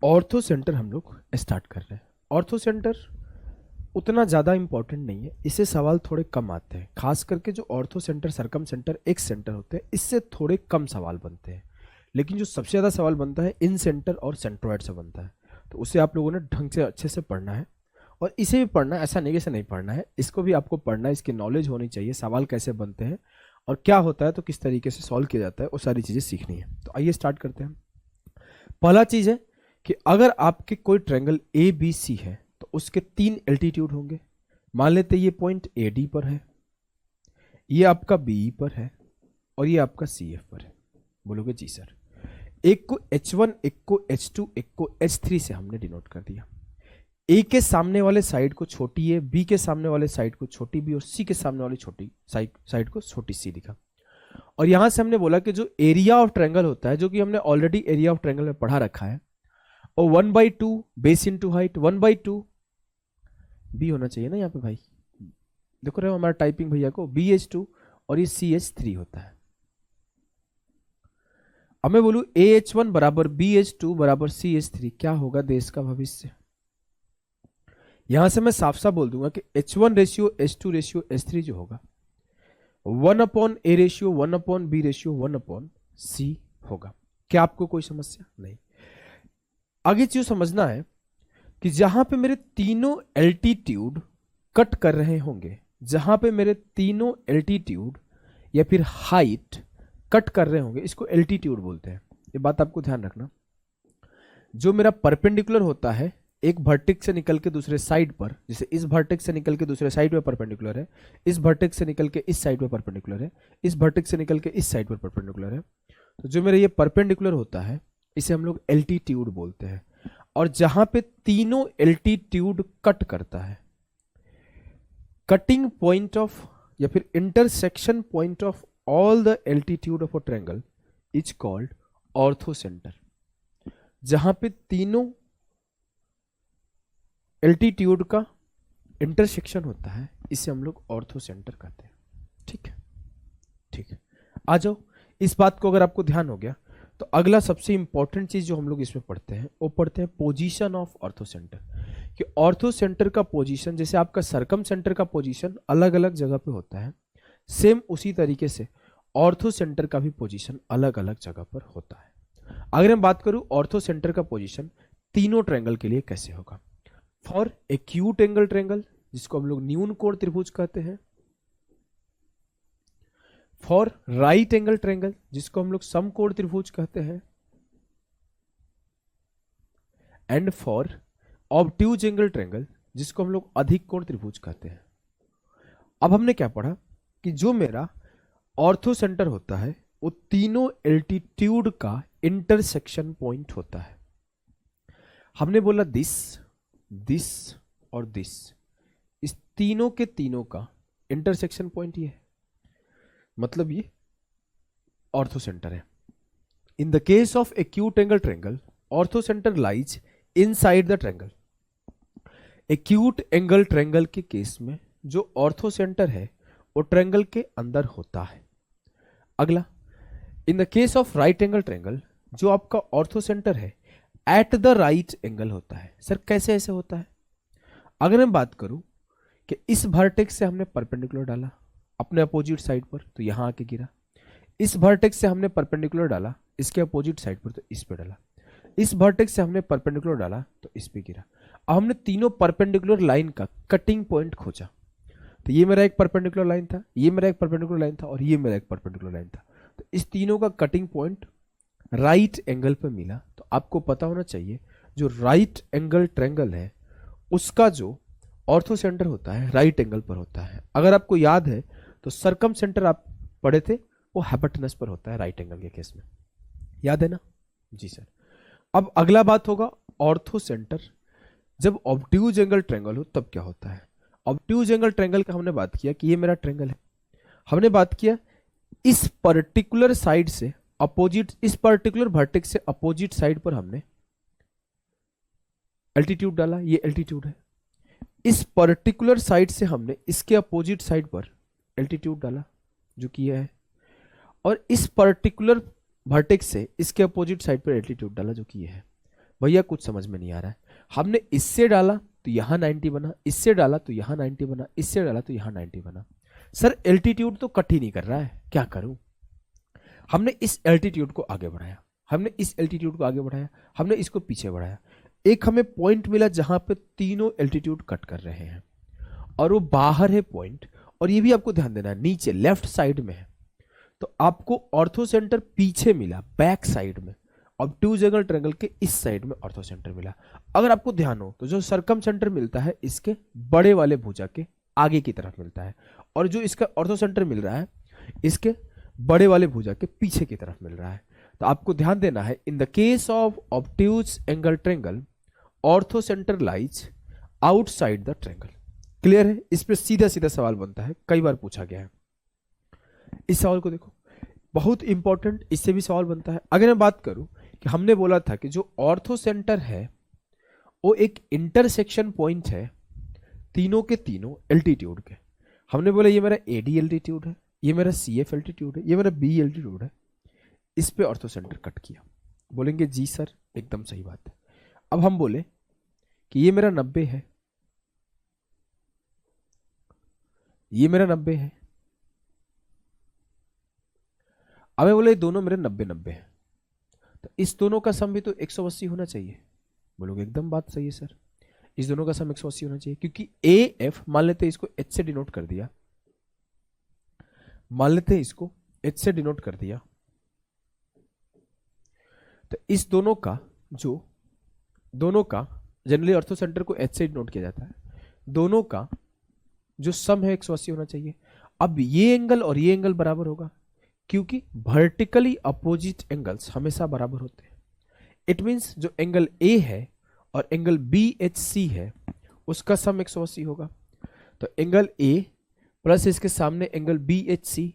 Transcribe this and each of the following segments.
Ortho centre हम लोग start कर रहे हैं। ऑर्थो सेंटर उतना ज़्यादा इंपॉर्टेंट नहीं है, इससे सवाल थोड़े कम आते हैं। खास करके जो orthocentre, circumcentre, excentre होते हैं, इससे थोड़े कम सवाल बनते हैं। लेकिन जो सबसे ज़्यादा सवाल बनता है इन सेंटर और सेंट्रोइड से बनता है, तो उसे आप लोगों ने ढंग से अच्छे से पढ़ना है। और इसे भी पढ़ना है, ऐसा नहीं कि इसे नहीं पढ़ना है, इसको भी आपको पढ़ना है। इसकी नॉलेज होनी चाहिए, सवाल कैसे बनते हैं और क्या होता है, तो किस तरीके से सॉल्व किया जाता है, वो सारी चीज़ें सीखनी है। तो आइए स्टार्ट करते हैं। पहला चीज़ है कि अगर आपके कोई ट्रायंगल ए बी सी है तो उसके 3 एल्टीट्यूड होंगे। मान लेते ये पॉइंट ए डी पर है, ये आपका बी पर है और ये आपका सी एफ पर है। बोलोगे जी सर। एक को H1, एक को H2, एक को H3 से हमने डिनोट कर दिया। ए के सामने वाले साइड को छोटी ए, बी के सामने वाले साइड को छोटी बी और सी के सामने वाली छोटी साइड को छोटी सी लिखा। और यहां से हमने बोला कि जो एरिया ऑफ ट्रायंगल होता है, जो कि हमने ऑलरेडी एरिया ऑफ ट्रायंगल में पढ़ा रखा है, और 1/2 बेस इंटू हाइट, 1/2 बी होना चाहिए ना यहाँ पे भाई। देखो रहे हो हमारा टाइपिंग भैया को, BH2 और ये CH3 होता है। अब मैं बोलूं AH1 बराबर BH2 बराबर CH3, क्या होगा देश का भविष्य। यहां से मैं साफ साफ बोल दूंगा कि H1 ratio H2 ratio H3 जो होगा 1/A ratio 1/B ratio 1/C होगा। क्या आपको कोई समस्या नहीं। आगे चीज समझना है कि जहां पे मेरे तीनों एल्टीट्यूड कट कर रहे होंगे, जहां पे मेरे तीनों एल्टीट्यूड या फिर हाइट कट कर रहे होंगे, इसको एल्टीट्यूड बोलते हैं। ये बात आपको ध्यान रखना। जो मेरा परपेंडिकुलर होता है एक वर्टेक्स से निकल के दूसरे साइड पर, जैसे इस वर्टेक्स से निकल के दूसरे साइड पे परपेंडिकुलर है, इस वर्टेक्स से निकल के इस साइड पे परपेंडिकुलर है, इस वर्टेक्स से निकल के इस साइड पर परपेंडिकुलर है, तो जो मेरा ये परपेंडिकुलर होता है इसे हम लोग एल्टीट्यूड बोलते हैं। और जहां पे तीनों एल्टीट्यूड कट करता है, कटिंग पॉइंट ऑफ या फिर intersection point of all the altitude of a triangle is called ortho centre. जहां पे तीनों एल्टीट्यूड का इंटरसेक्शन होता है, इसे हम लोग ऑर्थो सेंटर कहते हैं। ठीक है, ठीक है। आ जाओ, इस बात को अगर आपको ध्यान हो गया तो अगला सबसे इंपॉर्टेंट चीज जो हम लोग इसमें पढ़ते हैं वो पढ़ते हैं पोजीशन ऑफ ऑर्थो सेंटर। कि ऑर्थो सेंटर का पोजीशन, जैसे आपका सरकम सेंटर का पोजीशन अलग अलग जगह पे होता है, सेम उसी तरीके से ऑर्थो सेंटर का भी पोजीशन अलग अलग जगह पर होता है। अगर मैं बात करूं ऑर्थो सेंटर का पोजीशन तीनों ट्रायंगल के लिए कैसे होगा। फॉर एक्यूट एंगल ट्रायंगल, जिसको हम लोग न्यून कोण त्रिभुज कहते हैं, फॉर राइट एंगल ट्रायंगल, जिसको हम लोग समकोण त्रिभुज कहते हैं, and for obtuse angle triangle, जिसको हम लोग अधिक कोण त्रिभुज कहते हैं। अब हमने क्या पढ़ा कि जो मेरा ऑर्थो सेंटर होता है वो तीनों एल्टीट्यूड का इंटरसेक्शन पॉइंट होता है। हमने बोला दिस, दिस और दिस, इस तीनों के तीनों का इंटरसेक्शन पॉइंट ये है, मतलब ये ऑर्थो सेंटर है। In the case of acute angle triangle, ortho centre lies inside the triangle. Acute angle triangle के केस में जो ऑर्थो सेंटर है वो ट्रायंगल के अंदर होता है। अगला, in the case of right angle triangle, जो आपका ऑर्थो सेंटर है एट द राइट एंगल होता है। सर कैसे ऐसे होता है। अगर मैं बात करूं कि इस वर्टेक्स से हमने परपेंडिकुलर डाला अपने अपोजिट साइड पर, तो यहां आके गिरा। इस वर्टेक्स से हमने परपेंडिकुलर डाला इसके अपोजिट साइड पर, तो इस पे डाला। इस वर्टेक्स से हमने परपेंडिकुलर डाला तो इस पे गिरा। अब हमने तीनों परपेंडिकुलर लाइन का कटिंग पॉइंट खोजा, तो ये मेरा एक परपेंडिकुलर लाइन था, ये मेरा एक परपेंडिकुलर लाइन था और ये मेरा एक परपेंडिकुलर लाइन था। तो इस तीनों का कटिंग पॉइंट राइट एंगल पे मिला। तो आपको पता होना चाहिए जो राइट एंगल ट्रायंगल है उसका जो ऑर्थो सेंटर होता है राइट एंगल पर होता है। अगर आपको याद है तो सरकम सेंटर आप पढ़े थे, वो हाइपोटेनस पर होता है राइट एंगल के केस में, याद है ना जी सर। अब अगला बात होगा ऑर्थो सेंटर जब ऑब्ट्यूज एंगल ट्रायंगल हो तब क्या होता है। ऑब्ट्यूज एंगल ट्रायंगल का हमने बात किया कि ये मेरा ट्रायंगल है, हमने बात किया इस पर्टिकुलर साइड से अपोजिट, इस पर्टिकुलर वर्टेक्स से अपोजिट साइड पर हमने एल्टीट्यूड डाला, ये एल्टीट्यूड है। इस पर्टिकुलर साइड से हमने इसके अपोजिट साइड पर एल्टीट्यूड डाला जो कि यह है, और इस पर्टिकुलर वर्टेक्स से इसके अपोजिट साइड पर एल्टीट्यूड डाला जो कि यह है। भैया कुछ समझ में नहीं आ रहा है, हमने इससे डाला तो यहां 90 बना, इससे डाला तो यहां 90 बना, इससे डाला तो यहां 90 बना। सर एल्टीट्यूड तो कट ही नहीं कर रहा है, क्या करूं? हमने इस एल्टीट्यूड को आगे बढ़ाया, हमने इस एल्टीट्यूड को आगे बढ़ाया, हमने इसको पीछे बढ़ाया, एक हमें पॉइंट मिला जहां पे तीनों एल्टीट्यूड कट कर रहे हैं और वो बाहर है पॉइंट। और ये भी आपको ध्यान देना है, नीचे लेफ्ट साइड में है, तो आपको ऑर्थो सेंटर पीछे मिला, बैक साइड में। ऑब्ट्यूज एंगल ट्रायंगल के इस साइड में ऑर्थो सेंटर मिला। अगर आपको ध्यान हो तो जो सर्कम सेंटर मिलता है इसके बड़े वाले भुजा के आगे की तरफ मिलता है, और जो इसका ऑर्थो सेंटर मिल रहा है इसके बड़े वाले भुजा के पीछे की तरफ मिल रहा है। तो आपको ध्यान देना है, in the case of obtuse angle triangle ortho centre lies outside the triangle. Clear है? इस पर सीधा सीधा सवाल बनता है, कई बार पूछा गया है। इस सवाल को देखो, बहुत इंपॉर्टेंट, इससे भी सवाल बनता है। अगर मैं बात करूं कि हमने बोला था कि जो ऑर्थो सेंटर है वो एक इंटरसेक्शन पॉइंट है तीनों के तीनों एल्टीट्यूड के। हमने बोला ये मेरा एडी एल्टीट्यूड है, ये मेरा सीएफ एल्टीट्यूड है, ये मेरा बी एल्टीट्यूड है, इस पे ऑर्थो सेंटर कट किया। बोलेंगे जी सर एकदम सही बात है। अब हम बोले कि ये मेरा 90 है, ये मेरा 90 है, अब बोले दोनों मेरे 90-90 है, तो इस दोनों का सम भी तो 180 होना चाहिए। बोलोगे एकदम बात सही है सर, इस दोनों का सम 180 होना चाहिए, क्योंकि ए एफ मान लेते हैं इसको एच से डिनोट कर दिया, मान लेते हैं इसको एच से डिनोट कर दिया, तो इस दोनों का जनरली ऑर्थो सेंटर को एच से डिनोट किया जाता है, दोनों का जो सम है 180 होना चाहिए। अब ये एंगल और ये एंगल बराबर होगा, क्योंकि वर्टिकली अपोजिट एंगल्स हमेशा बराबर होते हैं। इट मींस जो एंगल ए है और एंगल बी एच सी है उसका सम 180 होगा। तो एंगल ए प्लस इसके सामने एंगल बी एच सी,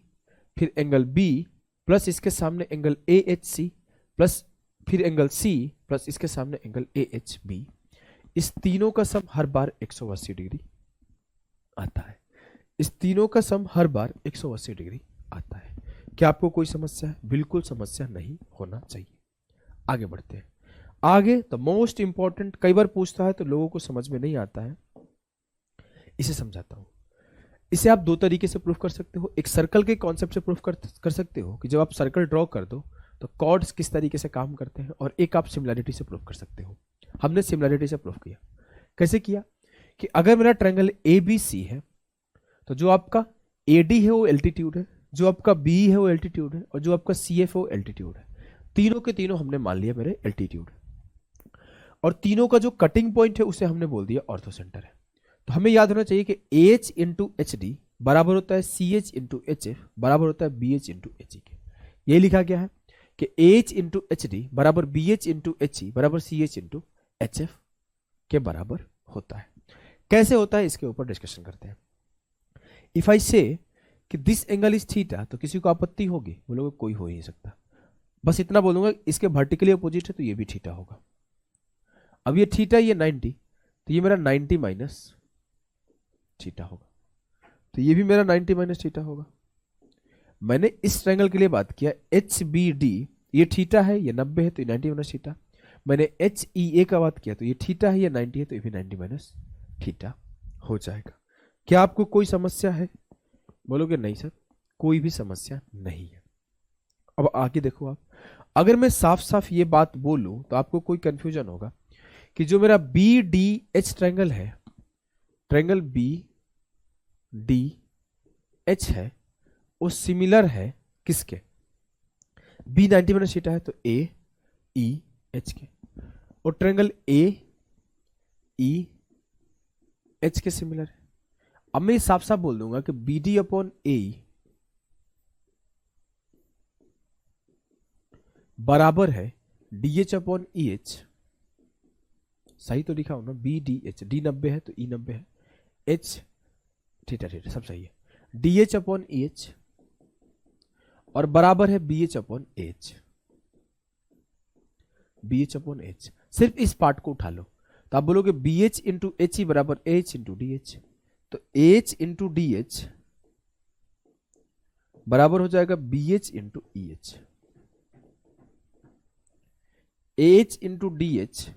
फिर एंगल बी प्लस इसके सामने angle A H C, plus फिर एंगल सी प्लस इसके सामने एंगल ए एच बी, इस तीनों का सम हर बार 180 डिग्री आता है। इस तीनों का सम हर बार 180 डिग्री आता है। क्या आपको कोई समस्या है? बिल्कुल समस्या नहीं होना चाहिए। आगे बढ़ते हैं। आगे तो मोस्ट इंपॉर्टेंट, कई बार पूछता है तो लोगों को समझ में नहीं आता है, इसे समझाता हूं। इसे आप दो तरीके से प्रूफ कर सकते हो। एक सर्कल के कॉन्सेप्ट से प्रूफ कर सकते हो कि जब आप सर्कल ड्रॉ कर दो तो कॉर्ड्स किस तरीके से काम करते हैं, और एक आप सिमिलरिटी से प्रूफ कर सकते हो। हमने सिमिलरिटी से प्रूफ किया। कैसे किया कि अगर मेरा ट्रायंगल ए बी सी है तो जो आपका ए डी है वो एल्टीट्यूड है, जो आपका बी है वो एल्टीट्यूड है, और जो आपका सी एफ है वो एल्टीट्यूड है। तीनों के तीनों हमने मान लिया मेरे एल्टीट्यूड, और तीनों का जो कटिंग पॉइंट है उसे हमने बोल दिया ऑर्थो सेंटर है। तो हमें याद होना चाहिए कि एच इंटू एच डी बराबर होता है C H into H F बराबर होता है B H into H E के। यही लिखा गया है कि एच इंटू एच डी बराबर B H into H E बराबर C H into H F के बराबर होता है। कैसे होता है इसके ऊपर डिस्कशन करते हैं। इफ आई से कि दिस एंगल इज थीटा, तो किसी को आपत्ति होगी? बोलोगे कोई हो ही नहीं सकता। बस इतना बोलूंगा इसके वर्टिकली अपोजिट है तो ये भी थीटा होगा। अब ये थीटा, ये 90, तो ये मेरा 90 माइनस थीटा होगा, तो ये भी मेरा 90 माइनस थीटा होगा। मैंने इस ट्रायंगल के लिए बात किया एच बी डी, ये थीटा है, ये 90 है तो ये 90 माइनस थीटा। मैंने एच ई ए का बात किया तो ये थीटा है, ये 90 है तो ये भी 90 माइनस थीटा हो जाएगा। क्या आपको कोई समस्या है? बोलोगे नहीं सर कोई भी समस्या नहीं है। अब आगे देखो आप, अगर मैं साफ साफ ये बात बोलूं तो आपको कोई कंफ्यूजन होगा कि जो मेरा बी डी एच ट्रायंगल है, ट्रायंगल बी डी एच है, वो सिमिलर है किसके? बी 90 माइनस थीटा है तो ए ई एच के, और ट्रायंगल ए ई एच के सिमिलर है। अब मैं साफ साफ बोल दूंगा कि बी डी अपॉन ए बराबर है D H upon E H. सही तो लिखा हो ना, बी डी एच, डी 90 है तो ई 90 है, एच थीटा थीटा सब सही है, D H upon E H, और बराबर है B H upon H, B H upon H. सिर्फ इस पार्ट को उठा लो तो आप बोलोगे B H into H E बराबर एच इंटू डी एच, तो एच इंटू डी एच बराबर हो जाएगा B H into E H. A H into D H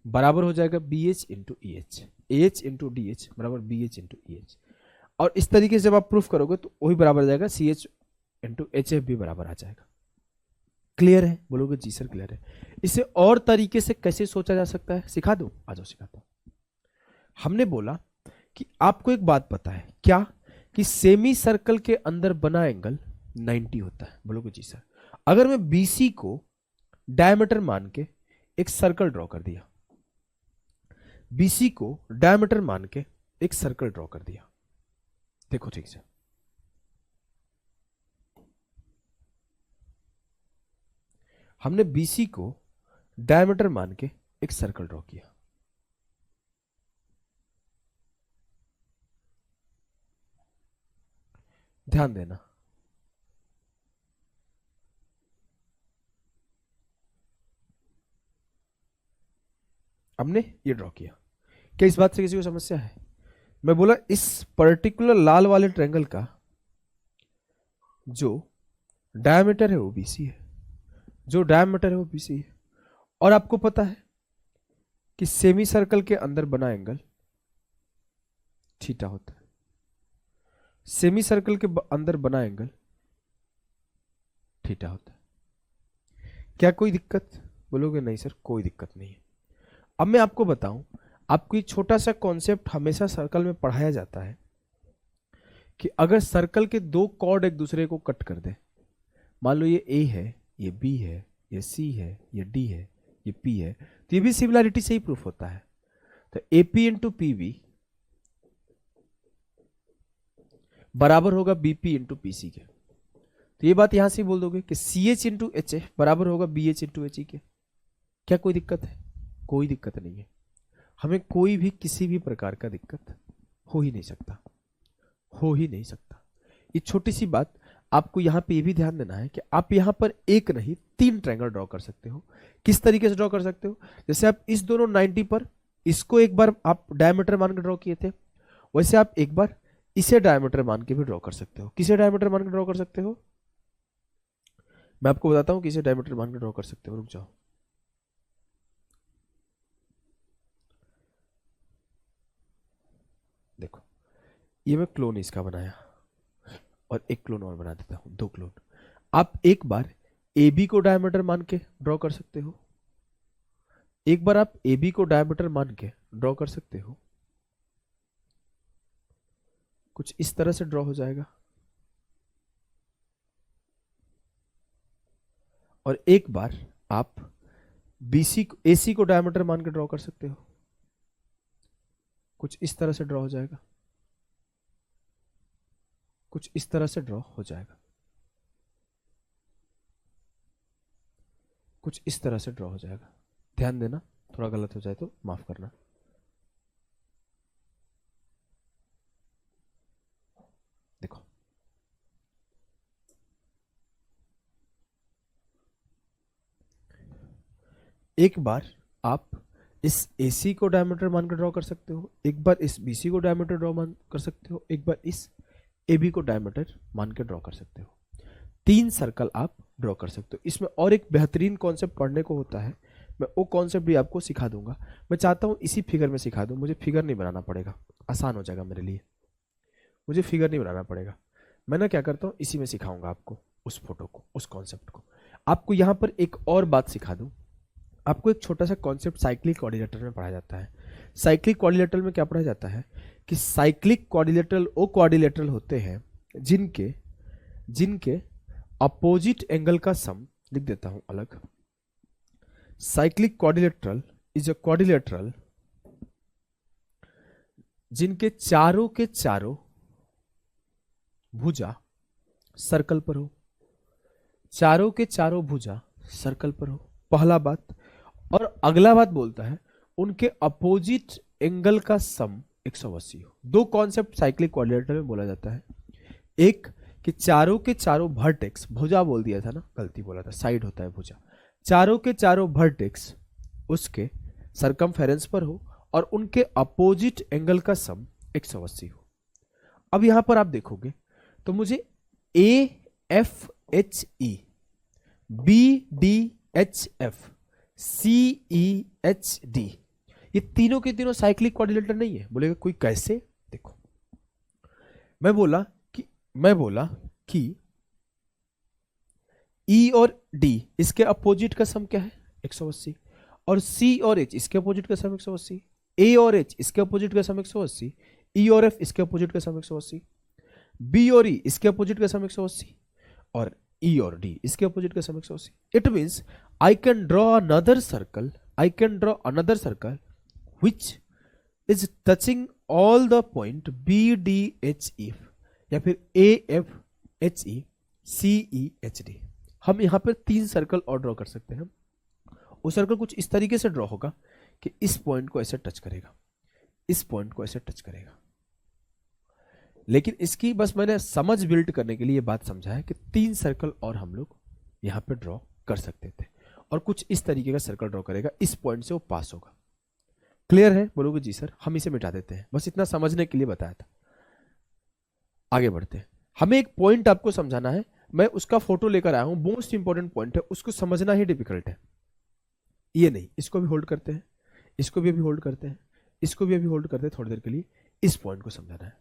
बराबर हो जाएगा B H into E H, A H into D H बराबर B H into E H. और इस तरीके से जब आप प्रूफ करोगे तो वही बराबर आ जाएगा C H into H F भी बराबर आ जाएगा। क्लियर है? बोलोगे जी सर क्लियर है। इसे और तरीके से कैसे सोचा जा सकता है सिखा दूं? आ जाओ सिखाता हूं। हमने बोला कि आपको एक बात पता है क्या, कि सेमी सर्कल के अंदर बना एंगल 90 होता है। बोलोगे जी सर। अगर मैं BC को डायमीटर मान के एक सर्कल ड्रॉ कर दिया, BC को डायमीटर मान के एक सर्कल ड्रॉ कर दिया, देखो ठीक से, हमने BC को डायमीटर मान के एक सर्कल ड्रॉ किया। ध्यान देना, हमने ये ड्रॉ किया। क्या इस बात से किसी को समस्या है? मैं बोला इस पर्टिकुलर लाल वाले ट्रायंगल का जो डायमीटर है वो BC है, जो डायमीटर है वो BC है। और आपको पता है कि सेमी सर्कल के अंदर बना एंगल थीटा होता है। सेमी सर्कल के अंदर बना एंगल थीटा होता है। क्या कोई दिक्कत? बोलोगे नहीं सर कोई दिक्कत नहीं है। अब मैं आपको बताऊं, आपको एक छोटा सा कॉन्सेप्ट हमेशा सर्कल में पढ़ाया जाता है कि अगर सर्कल के दो कॉर्ड एक दूसरे को कट कर दे, मान लो ये A है, ये B है, ये C है, ये D है, ये P है, तो ये भी सिमिलैरिटी से ही प्रूफ होता है। तो AP इंटू PB बराबर होगा BP इंटू PC के। तो ये बात यहां से बोल दोगे कि CH इंटू HF बराबर होगा BH इंटू HE के। क्या कोई दिक्कत है? कोई दिक्कत नहीं है। हमें कोई भी किसी भी प्रकार का दिक्कत हो ही नहीं सकता, हो ही नहीं सकता। ये छोटी सी बात आपको यहां पे ये भी ध्यान देना है कि आप यहां पर एक नहीं 3 ट्रायंगल ड्रॉ कर सकते हो। किस तरीके से ड्रॉ कर सकते हो? जैसे आप इस दोनों 90 पर इसको एक बार आप डायमीटर मान के ड्रॉ किए थे, वैसे आप एक बार इसे डायमीटर मान के भी ड्रॉ कर सकते हो। किसे डायमीटर मान के ड्रॉ कर सकते हो? मैं आपको बताता हूं किसे डायमीटर मान के ड्रॉ कर सकते हो। रुक जाओ, देखो ये मैं क्लोन इसका बनाया और एक क्लोन और बना देता हूं, 2 क्लोन। आप एक बार AB को डायमीटर मान के ड्रॉ कर सकते हो, एक बार आप AB को डायमीटर मान के ड्रॉ कर सकते हो। कुछ इस तरह से ड्रॉ हो जाएगा। और एक बार आप AC को डायमीटर मान के ड्रॉ कर सकते हो। कुछ इस तरह से ड्रॉ हो जाएगा, कुछ इस तरह से ड्रॉ हो जाएगा, कुछ इस तरह से ड्रॉ हो जाएगा। ध्यान देना, थोड़ा गलत हो जाए तो माफ करना। देखो एक बार आप इस AC को डायमीटर मान कर ड्रॉ कर सकते हो, एक बार इस BC को डायमीटर ड्रॉ मान कर सकते हो, एक बार इस AB को डायमीटर मान के ड्रॉ कर सकते हो। 3 सर्कल आप ड्रॉ कर सकते हो। इसमें और एक बेहतरीन कॉन्सेप्ट पढ़ने को होता है, मैं वो कॉन्सेप्ट भी आपको सिखा दूंगा। मैं चाहता हूं इसी फिगर में सिखा दूं, मुझे फिगर नहीं बनाना पड़ेगा, आसान हो जाएगा मेरे लिए। मुझे फिगर नहीं बनाना पड़ेगा, मैं ना क्या करता हूं इसी में सिखाऊंगा आपको उस फोटो को, उस कॉन्सेप्ट को। आपको यहां पर एक और बात सिखा दूं, आपको एक छोटा सा कॉन्सेप्ट साइक्लिक क्वाड्रिलेटरल में पढ़ाया जाता है। साइक्लिक क्वाड्रिलेटरल में क्या पढ़ाया जाता है कि साइक्लिक क्वाड्रिलेटरल वो क्वाड्रिलेटरल होते हैं जिनके अपोजिट एंगल का सम, लिख देता हूं अलग। Cyclic quadrilateral is a quadrilateral जिनके चारों के चारों भुजा सर्कल पर हो, चारों के चारों भुजा सर्कल पर हो, पहला बात। और अगला बात बोलता है उनके अपोजिट एंगल का सम 180 हो। 2 कॉन्सेप्ट साइक्लिक क्वाड्रिलेटरल में बोला जाता है। एक कि चारों के चारों वर्टेक्स, भुजा बोल दिया था ना, गलती बोला था, साइड होता है भुजा। चारों के चारों वर्टेक्स उसके सरकमफेरेंस पर हो और उनके अपोजिट एंगल का सम 180 हो। अब यहां पर आप देखोगे तो मुझे AFHE, BDHF CEHD, ये तीनों के तीनों साइक्लिक क्वाड्रिलेटरल नहीं है। बोलेगा कोई कैसे? देखो, मैं बोला कि E और D इसके अपोजिट का सम क्या है? 180, और C और H इसके अपोजिट का सम 180, A और H इसके अपोजिट का सम 180, E और F इसके अपोजिट का सम 180, B और E इसके अपोजिट का सम 180, और E और D इसके अपोजिट का सम 180। It means I can draw another circle which is touching all the point B, D, H, E, या फिर A, F, H, E, C, E, H, D। हम यहाँ पर 3 सर्कल और ड्रॉ कर सकते हैं। वो सर्कल कुछ इस तरीके से ड्रॉ होगा कि इस पॉइंट को ऐसे टच करेगा, इस पॉइंट को ऐसे टच करेगा। लेकिन इसकी बस मैंने समझ बिल्ड करने के लिए ये बात समझा है कि 3 सर्कल और हम लोग यहाँ पे ड्रॉ कर सकते थे, और कुछ इस तरीके का सर्कल ड्रॉ करेगा, इस पॉइंट से वो पास होगा। क्लियर है? बोलोगे जी सर, हम इसे मिटा देते हैं। बस इतना समझने के लिए बताया था। आगे बढ़ते हैं। हमें एक पॉइंट आपको समझाना है, मैं उसका फोटो लेकर आया हूं, मोस्ट इंपॉर्टेंट पॉइंट है, उसको समझना ही डिफिकल्ट है। ये नहीं, इसको भी होल्ड करते हैं, इसको भी अभी होल्ड करते हैं, इसको भी अभी होल्ड करते हैं थोड़ी देर के लिए। इस पॉइंट को समझाना है,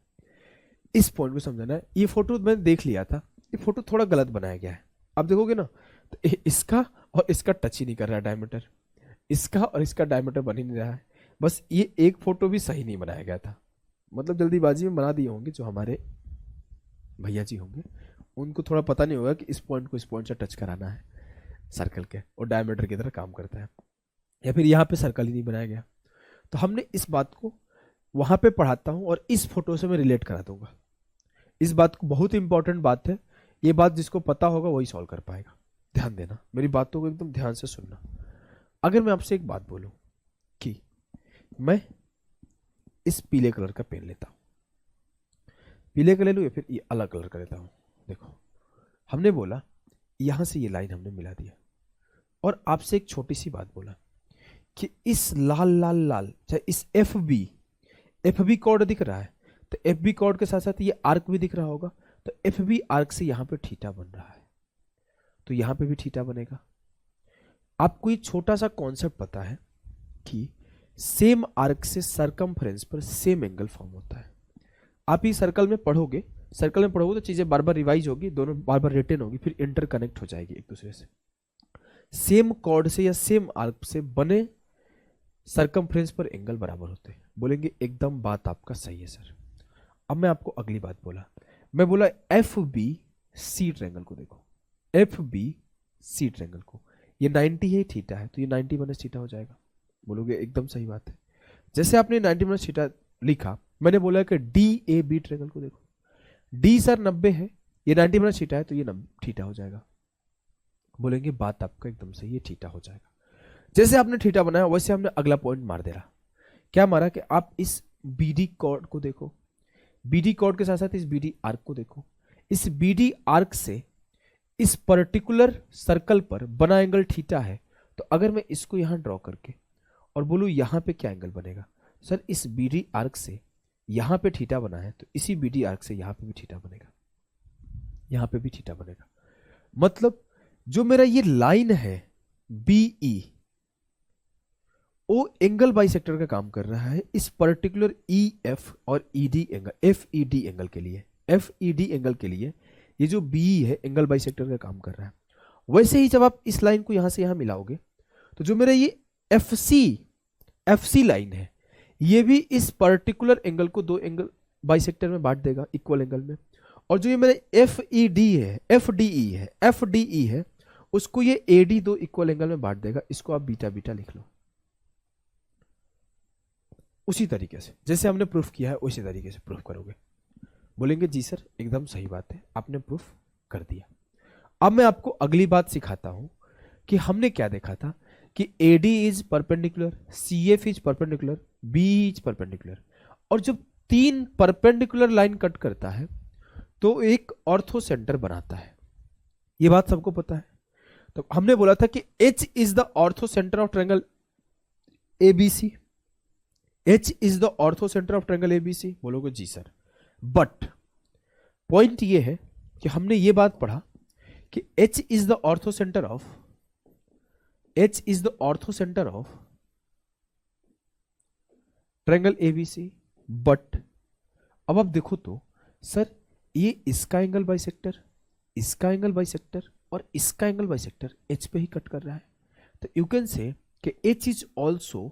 इस पॉइंट को समझाना है। ये फोटो मैंने देख लिया था, ये फोटो थोड़ा गलत बनाया गया है। आप देखोगे ना तो इसका और इसका टच ही नहीं कर रहा है डायमीटर, इसका और इसका डायमीटर बन ही नहीं रहा है। बस ये एक फोटो भी सही नहीं बनाया गया था, मतलब जल्दीबाजी में बना दिए होंगे जो हमारे भैया जी होंगे, उनको थोड़ा पता नहीं होगा कि इस पॉइंट को इस पॉइंट से टच कराना है सर्कल के, और डायमीटर की तरह काम करता है। या फिर यहाँ पे सर्कल ही नहीं बनाया गया। तो हमने इस बात को वहां पे पढ़ाता हूं और इस फोटो से मैं रिलेट करा दूंगा। इस बात को, बहुत इंपॉर्टेंट बात है ये, बात जिसको पता होगा वही सॉल्व कर पाएगा। ध्यान देना, मेरी बातों को एकदम ध्यान से सुनना। अगर मैं आपसे एक बात बोलूं कि मैं इस पीले कलर का पेन लेता हूं, पीले का ले लूं या फिर ये अलग कलर का लेता हूं। देखो, हमने बोला यहां से ये लाइन हमने मिला दिया, और आपसे एक छोटी सी बात बोला कि इस लाल लाल लाल, चाहे इस एफ बी कॉर्ड दिख रहा है, तो एफ बी कॉर्ड के साथ साथ ये आर्क भी दिख रहा होगा, तो एफ बी आर्क से यहां पे थीटा बन रहा है, तो यहां पे भी थीटा बनेगा। आपको ये छोटा सा कॉन्सेप्ट पता है कि सेम आर्क से सरकमफ्रेंस पर सेम एंगल फॉर्म होता है। आप ये सर्कल में पढ़ोगे तो चीजें बार बार रिवाइज होगी, दोनों बार बार रिटेन होगी, फिर इंटरकनेक्ट हो जाएगी एक दूसरे से। सेम कॉर्ड से या सेम आर्क से बने सरकमफ्रेंस पर एंगल बराबर होते हैं। बोलेंगे एकदम बात आपका सही है सर। अब मैं आपको अगली बात बोला, मैं बोला एफ बी सी ट्रायंगल को देखो, एफ बी सी ट्रायंगल को, ये 90 है, थीटा है, तो ये 90 माइनस थीटा हो जाएगा। बोलोगे एकदम सही बात है। जैसे आपने 90 माइनस थीटा लिखा, मैंने बोला कि डी ए बी ट्रायंगल को देखो, डी सर 90 है, ये 90 माइनस थीटा है, तो ये थीटा हो जाएगा। बोलेंगे बात आपका एकदम सही है, थीटा हो जाएगा। जैसे आपने थीटा बनाया वैसे हमने अगला पॉइंट मार दे रहा। क्या मारा कि आप इस बीडी कॉर्ड को देखो, बीडी कॉर्ड के साथ साथ इस बीडी आर्क को देखो। इस बीडी आर्क से इस पर्टिकुलर सर्कल पर बना एंगल थीटा है, तो अगर मैं इसको यहां ड्रॉ करके और बोलूं यहां पे क्या एंगल बनेगा, सर इस बीडी आर्क से यहां पे थीटा बना है, तो इसी बीडी आर्क से यहां पे भी थीटा बनेगा, यहां पे भी थीटा बनेगा। मतलब जो मेरा ये लाइन है बीई, वो एंगल बाइसेक्टर का काम कर रहा है इस पर्टिकुलर ई एफ और ED angle, F E D angle के लिए, एफ ई डी एंगल के लिए ये जो बीई है एंगल बाइसेक्टर का काम कर रहा है। वैसे ही जब आप इस लाइन को यहां से यहां मिलाओगे, तो जो मेरा ये एफ सी लाइन है, ये भी इस पर्टिकुलर एंगल को दो एंगल बाइसेक्टर में बांट देगा इक्वल एंगल में। और जो ये मेरा एफ ई डी है, एफ डी ई है, उसको ये ए डी दो इक्वल एंगल में बांट देगा। इसको आप बीटा बीटा लिख लो। उसी तरीके से जैसे हमने प्रूफ किया है उसी तरीके से प्रूफ करोगे। बोलेंगे जी सर एकदम सही बात है, आपने प्रूफ कर दिया। अब मैं आपको अगली बात सिखाता हूं कि हमने क्या देखा था कि AD is perpendicular, CF is perpendicular, B is perpendicular, और जब 3 परपेंडिकुलर लाइन कट करता है तो एक ऑर्थो सेंटर बनाता है। ये बात सबको पता है। तो हमने बोला था कि H is the ortho centre of triangle ABC, H is the ortho centre of triangle ABC। बोलोगे जी सर, बट पॉइंट ये है कि हमने ये बात पढ़ा कि H is the ortho centre of H is the orthocenter of triangle ABC, but अब आप देखो तो सर ये इसका एंगल बाइसेक्टर, इसका एंगल बाइसेक्टर और इसका एंगल बाइसेक्टर H पे ही कट कर रहा है, तो यू कैन से कि H is also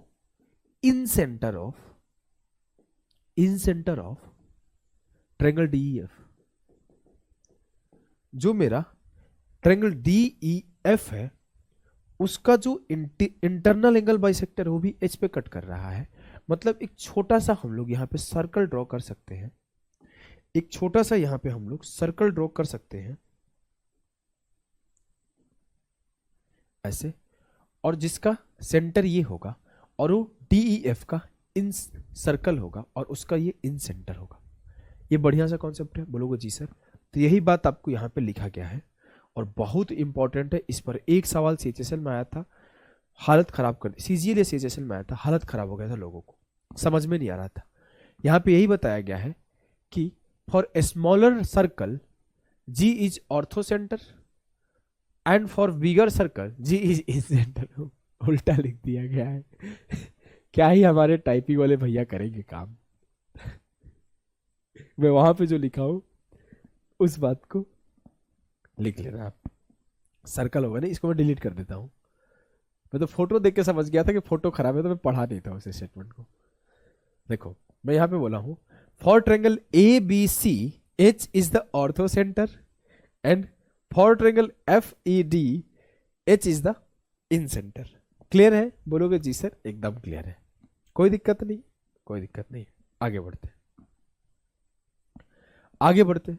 in centre of triangle DEF। जो मेरा ट्रायंगल DEF है उसका जो इंटरनल एंगल बाइसेक्टर वो भी H पे कट कर रहा है। मतलब एक छोटा सा हम लोग यहाँ पे सर्कल ड्रॉ कर सकते हैं, एक छोटा सा यहाँ पे हम लोग सर्कल ड्रॉ कर सकते हैं ऐसे, और जिसका सेंटर ये होगा और वो DEF का इन सर्कल होगा और उसका ये इन सेंटर होगा। ये बढ़िया सा कॉन्सेप्ट है, बोलोगे जी सर। तो यही बात आपको यहाँ पे लिखा गया है और बहुत इंपॉर्टेंट है। इस पर एक सवाल CHSL में आया था, हालत खराब कर दी, CGL या CHSL में आया था, हालत खराब हो गया था, लोगों को समझ में नहीं आ रहा था। यहाँ पे यही बताया गया है कि for a smaller circle G is ortho centre and for bigger circle G is in centre. उल्टा लिख दिया गया है। क्या ही हमारे टाइपिंग वाले भैया करेंगे काम। मैं वहां पे जो लिखा हूं उस बात को लिख लेना आप। सर्कल होगा नहीं, इसको मैं डिलीट कर देता हूं। मैं तो फोटो देख के समझ गया था कि फोटो खराब है, तो मैं पढ़ा नहीं था उस स्टेटमेंट को। देखो मैं यहां पे बोला हूं for triangle ABC H is the ortho centre and for triangle FED H is the in centre. Clear है? बोलोगे जी सर, एकदम क्लियर है, कोई दिक्कत नहीं, कोई दिक्कत नहीं। आगे बढ़ते आगे बढ़ते,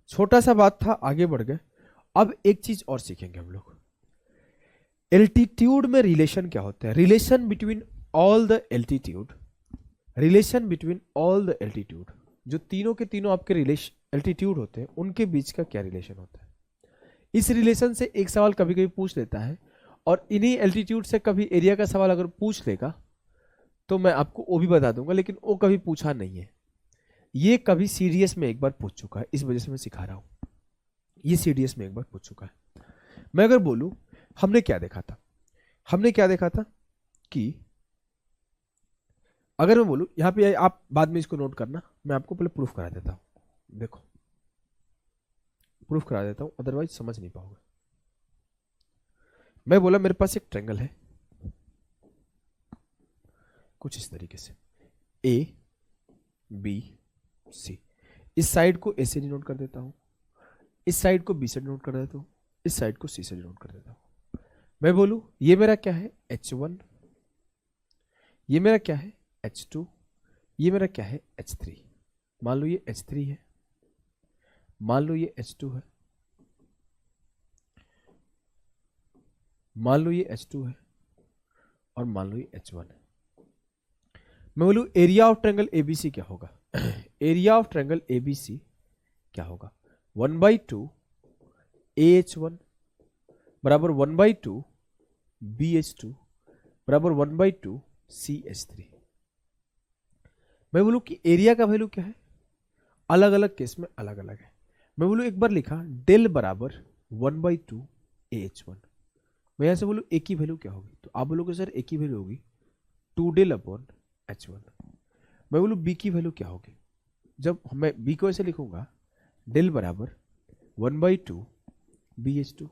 छोटा सा बात था, आगे बढ़ गए। अब एक चीज और सीखेंगे हम लोग, एल्टीट्यूड में रिलेशन क्या होता है, relation between all the altitude, relation between all the altitude, जो तीनों के तीनों आपके एल्टीट्यूड होते हैं उनके बीच का क्या रिलेशन होता है। इस रिलेशन से एक सवाल कभी कभी पूछ लेता है, और इन्हीं एल्टीट्यूड से कभी एरिया का सवाल अगर पूछ लेगा तो मैं आपको वो भी बता दूंगा, लेकिन वो कभी पूछा नहीं है। ये कभी सीडीएस में एक बार पूछ चुका है, इस वजह से मैं सिखा रहा हूं। ये सीडीएस में एक बार पूछ चुका है। मैं अगर बोलूं हमने क्या देखा था, हमने क्या देखा था कि अगर मैं बोलूं यहां पे, आप बाद में इसको नोट करना, मैं आपको पहले प्रूफ करा देता हूं। देखो प्रूफ करा देता हूं, अदरवाइज समझ नहीं पाओगे। मैं बोला मेरे पास एक ट्रायंगल है कुछ इस तरीके से ABC, इस साइड को A से डिनोट कर देता हूं, इस साइड को B से डिनोट कर देता हूं, इस साइड को C से डिनोट कर देता हूं। मैं बोलूं ये मेरा क्या है H1, ये मेरा क्या है H2, ये मेरा क्या है H3। मान लो ये H3 है, मान लो ये H2 है, मान लो ये H2 है, और मान लो ये H1 है। मैं बोलूं एरिया ऑफ ट्रायंगल ABC क्या होगा, एरिया ऑफ ट्रायंगल ABC क्या होगा, 1/2 AH1 बराबर 1/2 BH2 बराबर 1/2 CH3। मैं बोलूं कि एरिया का वैल्यू क्या है, अलग अलग केस में अलग अलग है। मैं बोलूं एक बार लिखा डेल बराबर 1/2 AH1। मैं यहां से बोलूं ए की वैल्यू क्या होगी, तो आप बोलोगे सर ए की वैल्यू होगी 2 डेल अपॉन H1। मैं बोलूं बी की वैल्यू क्या होगी, जब मैं बी को ऐसे लिखूंगा डेल बराबर 1/2 BH2।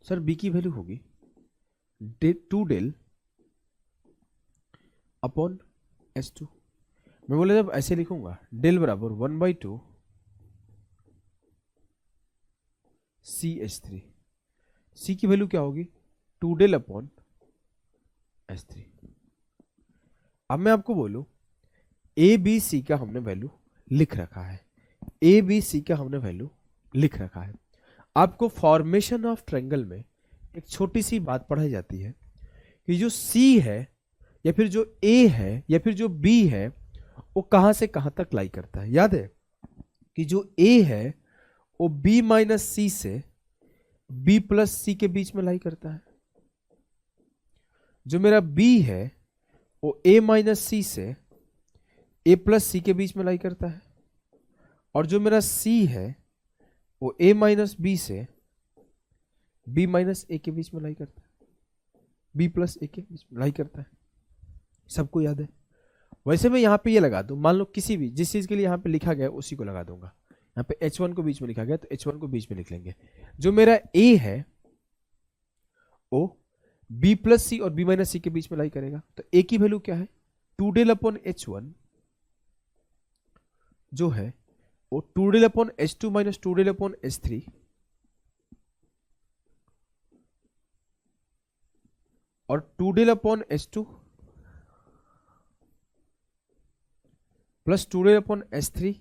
सर बी की वैल्यू होगी 2 डेल अपॉन H2। मैं बोला जब ऐसे लिखूंगा डेल बराबर 1/2 CH3, सी की वैल्यू क्या होगी 2 डेल अपॉन H3। अब मैं आपको बोलूं ए बी सी का हमने वैल्यू लिख रखा है, ए बी सी का हमने वैल्यू लिख रखा है। आपको फॉर्मेशन ऑफ ट्रायंगल में एक छोटी सी बात पढ़ाई जाती है कि जो सी है या फिर जो ए है या फिर जो बी है वो कहां से कहां तक लाई करता है। याद है कि जो ए है वो बी माइनस सी से बी प्लस सी के बीच में लाई करता है, जो मेरा बी है वो ए माइनस सी से ए प्लस सी के बीच में लाई करता है, और जो मेरा सी है वो ए माइनस बी से बी माइनस ए के बीच में लाई करता है। बी प्लस ए के बीच में लाई करता है, सबको याद है। वैसे मैं यहाँ पे ये लगा दूं, मान लो किसी भी जिस चीज के लिए यहाँ पे लिखा गया उसी को लगा दूंगा। यहाँ पे H1 को बीच में लिखा गया तो H1 को बीच में लिख लेंगे। जो मेरा A है वो B प्लस सी और B माइनस सी के बीच में लाई करेगा। तो A की वैल्यू क्या है, 2 डेल अपॉन H1 जो है वो 2 del upon H2 minus 2 del upon H3 और 2 del upon H2 plus 2 del upon H3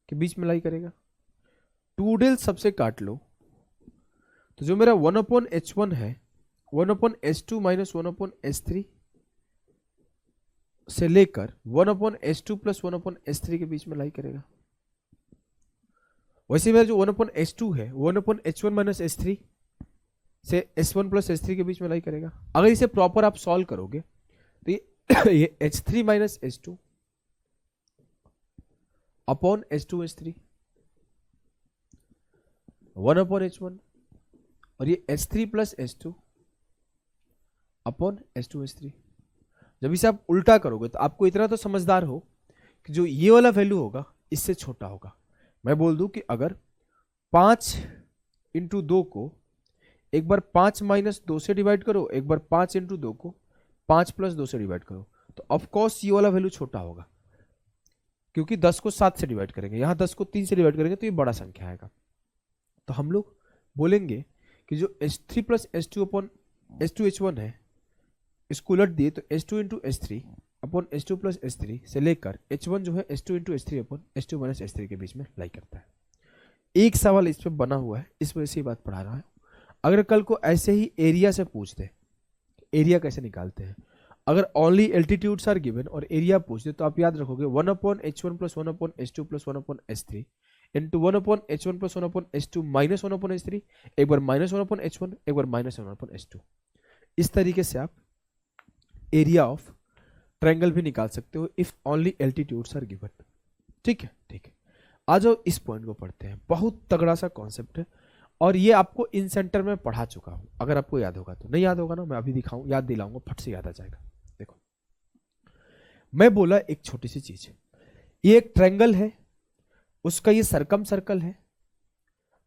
के बीच में लाई करेगा। 2 डेल सबसे काट लो तो जो मेरा 1 अपॉन H1 है 1 upon H2 minus 1 upon H3 से लेकर 1 upon H2 plus 1 upon H3 के बीच में लाई करेगा। वैसे मेरा जो 1 अपॉन H2 है 1 अपॉन H1 माइनस H3 से S1 प्लस H3 के बीच में लाई करेगा। अगर इसे प्रॉपर आप सॉल्व करोगे तो ये H3 minus H2 upon H2 H3 1 upon H1 और ये H3 plus H2 upon H2 H3। जब इसे आप उल्टा करोगे तो आपको इतना तो समझदार हो कि जो ये वाला वैल्यू होगा इससे छोटा होगा। मैं बोल दूं कि अगर 5 इंटू 2 को एक बार 5 माइनस 2 से डिवाइड करो, एक बार 5 इंटू 2 को 5 प्लस 2 से डिवाइड करो, तो ऑफकोर्स ये वाला वैल्यू छोटा होगा क्योंकि 10 को 7 से डिवाइड करेंगे, यहां 10 को 3 से डिवाइड करेंगे तो ये बड़ा संख्या आएगा। तो हम लोग बोलेंगे कि जो H3 plus H2 upon H2 H1 है इसको उलट दिए तो H2 into H3 upon H2 plus H3 से लेकर H1 जो है H2 into H3 upon H2 minus H3 के बीच में लाई करता है। एक सवाल इस पे बना हुआ है, इस वजह से ये बात पढ़ा रहा है। अगर कल को ऐसे ही एरिया से पूछ दे, एरिया कैसे निकालते हैं, अगर ओनली एल्टीट्यूड्स आर गिवन और एरिया पूछ दे तो आप याद रखोगे 1 upon H1 plus 1 upon H2 plus 1 upon H3 into 1 upon H1 plus 1 upon H2 minus 1 upon H3, एक बार माइनस 1 अपॉन H1 एक बार माइनस 1 अपॉन H2। इस तरीके से आप एरिया ऑफ ट्रायंगल भी निकाल सकते हो if only altitudes are given. ठीक है, ठीक है। आ जाओ इस पॉइंट को पढ़ते हैं, बहुत तगड़ा सा कॉन्सेप्ट है और ये आपको इन सेंटर में पढ़ा चुका हूं। अगर आपको याद होगा तो, नहीं याद होगा ना मैं अभी दिखाऊं, याद दिलाऊंगा, फट से याद आ जाएगा। देखो मैं बोला एक छोटी सी चीज, ये एक ट्रायंगल है, उसका ये सरकम सर्कल है,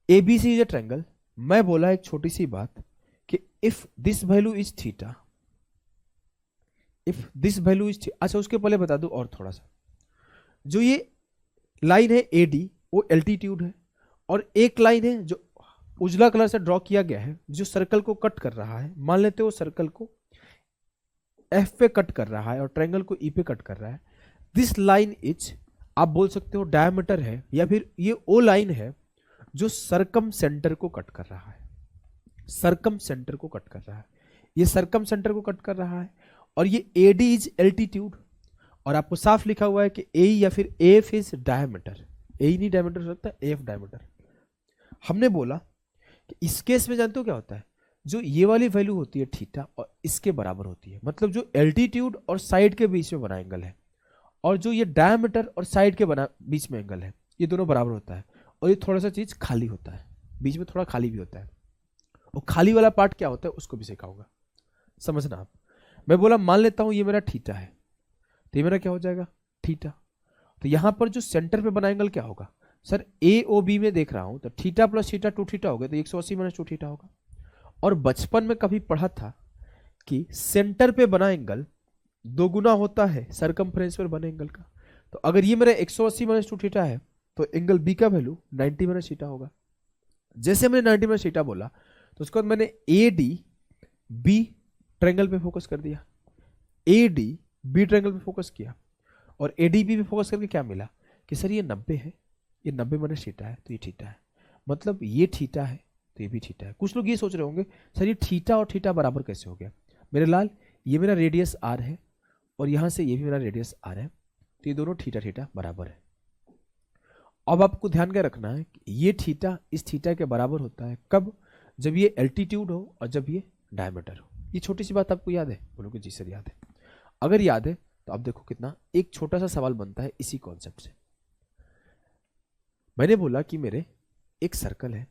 एबीसी इज ए ट्रायंगल। मैं बोला एक छोटी सी बात कि if this value is theta, if this value is, अच्छा उसके पहले बता दूं और थोड़ा सा, जो ये लाइन है एडी वो एल्टीट्यूड है और एक लाइन है जो उजला कलर से ड्रॉ किया गया है जो सर्कल को कट कर रहा है। मान लेते हो सर्कल को एफ पे कट कर रहा है और ट्रायंगल को ई पे कट कर रहा है। दिस लाइन इज, आप बोल सकते हो डायमीटर है, या फिर ये ओ लाइन है जो सरकम सेंटर को कट कर रहा है, सरकम सेंटर को कट कर रहा है, ये सरकम सेंटर को कट कर रहा है। और ये एडी इज एल्टीट्यूड और आपको साफ लिखा हुआ है कि ए या फिर एफ इज डायमीटर, ए नहीं डायमीटर हो सकता, एफ डायमीटर। हमने बोला कि इस केस में जानते हो क्या होता है, जो ये वाली वैल्यू होती है थीटा और इसके बराबर होती है, मतलब जो एल्टीट्यूड और साइड के बीच में बना एंगल है और जो ये डायमीटर और साइड के बना बीच में एंगल है, ये दोनों बराबर होता है। और ये थोड़ा सा चीज खाली होता है, बीच में थोड़ा खाली भी होता है, और खाली वाला पार्ट क्या होता है उसको भी सिखाऊंगा, समझना आप। मैं बोला मान लेता हूं ये मेरा थीटा है, तो ये मेरा क्या हो जाएगा थीटा। तो यहां पर जो सेंटर पे बना एंगल क्या होगा, सर ए ओ बी में देख रहा हूं तो थीटा प्लस थीटा 2 थीटा हो गया, तो 180 माइनस 2 थीटा होगा। और बचपन में कभी पढ़ा था कि सेंटर पे बना एंगल 2 गुना होता है सरकमफ्रेंस पर बने एंगल का। तो अगर ये मेरा 180 माइनस 2 थीटा है तो एंगल बी का वैल्यू 90 माइनस थीटा होगा। जैसे मैंने 90 माइनस थीटा बोला तो उसके बाद मैंने ए डी बी ट्रायंगल पे फोकस कर दिया, ए डी बी ट्रायंगल पे फोकस किया और एडीबी पे फोकस करके क्या मिला कि सर ये 90 है, ये 90 माइनस थीटा है तो ये थीटा है, मतलब ये थीटा है तो ये भी थीटा है। कुछ लोग ये सोच रहे होंगे सर ये थीटा और थीटा बराबर कैसे हो गया। मेरे लाल ये मेरा रेडियस आर है और यहां से ये भी मेरा रेडियस आर है, तो ये दोनों थीटा थीटा बराबर है। अब आपको ध्यान क्या रखना है कि ये थीटा इस थीटा के बराबर होता है कब, जब ये एल्टीट्यूड हो और जब ये डायमीटर हो। ये छोटी सी बात आपको याद है, बोलोगे जी सर याद है। अगर याद है तो आप देखो कितना एक छोटा सा सवाल बनता है इसी कॉन्सेप्ट से। मैंने बोला कि मेरे एक सर्कल है,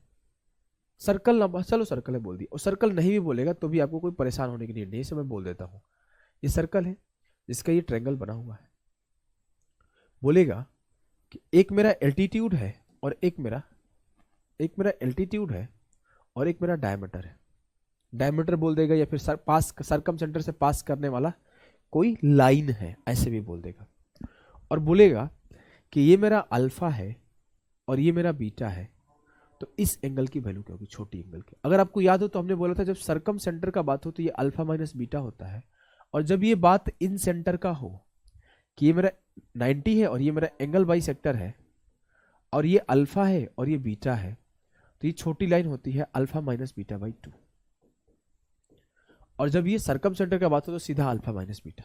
सर्कल ना, चलो सर्कल है बोल दिया, और सर्कल नहीं भी बोलेगा तो भी आपको कोई परेशान होने की नीड नहीं है, इसे मैं बोल देता हूँ ये सर्कल है जिसका ये ट्रायंगल बना हुआ है। बोलेगा कि एक मेरा एल्टीट्यूड है और एक मेरा एल्टीट्यूड है और एक मेरा डायमीटर है। डायमीटर बोल देगा या फिर सरकम सेंटर से पास करने वाला कोई लाइन है, ऐसे भी बोल देगा। और बोलेगा कि ये मेरा अल्फा है और ये मेरा बीटा है, तो इस एंगल की वैल्यू क्या होगी, छोटी एंगल की। अगर आपको याद हो तो हमने बोला था जब सरकम सेंटर का बात हो तो ये अल्फा माइनस बीटा होता है, और जब ये बात इन सेंटर का हो कि ये मेरा 90 है और ये मेरा एंगल बाई सेक्टर है और ये अल्फा है और ये बीटा है, तो ये छोटी लाइन होती है अल्फा माइनस बीटा बाई 2। और जब ये सरकम सेंटर का बात हो तो सीधा अल्फा माइनस बीटा,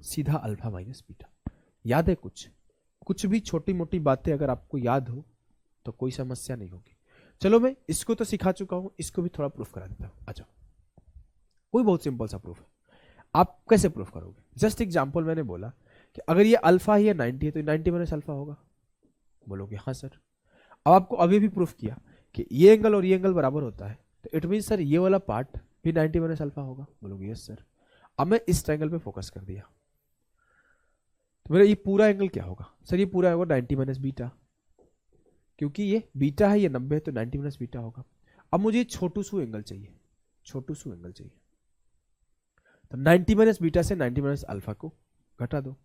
सीधा अल्फा माइनस बीटा। याद है कुछ भी छोटी मोटी बातें अगर आपको याद हो तो कोई समस्या नहीं होगी। चलो मैं इसको तो सिखा चुका हूं, इसको भी थोड़ा प्रूफ करा देता हूं। अच्छा, कोई बहुत सिंपल सा प्रूफ है। आप कैसे प्रूफ करोगे? जस्ट एग्जांपल मैंने बोला कि अगर ये अल्फा है या 90 है तो 90 माइनस अल्फा होगा। बोलोगे हाँ सर। अब आपको अभी भी प्रूफ किया कि ये एंगल और ये एंगल बराबर होता है, तो इट मीन सर ये वाला पार्ट भी 90 माइनस अल्फा होगा। बोलोगे यस सर। अब मैं इस ट्रायंगल पे फोकस कर दिया, तो मेरा ये पूरा एंगल क्या होगा? सर ये पूरा होगा 90 माइनस बीटा, क्योंकि ये बीटा है, ये 90 है, तो 90 माइनस बीटा होगा। अब मुझे छोटू सू एंगल चाहिए, छोटू सू एंगल चाहिए, तो 90 माइनस बीटा से 90 माइनस अल्फा को घटा दो,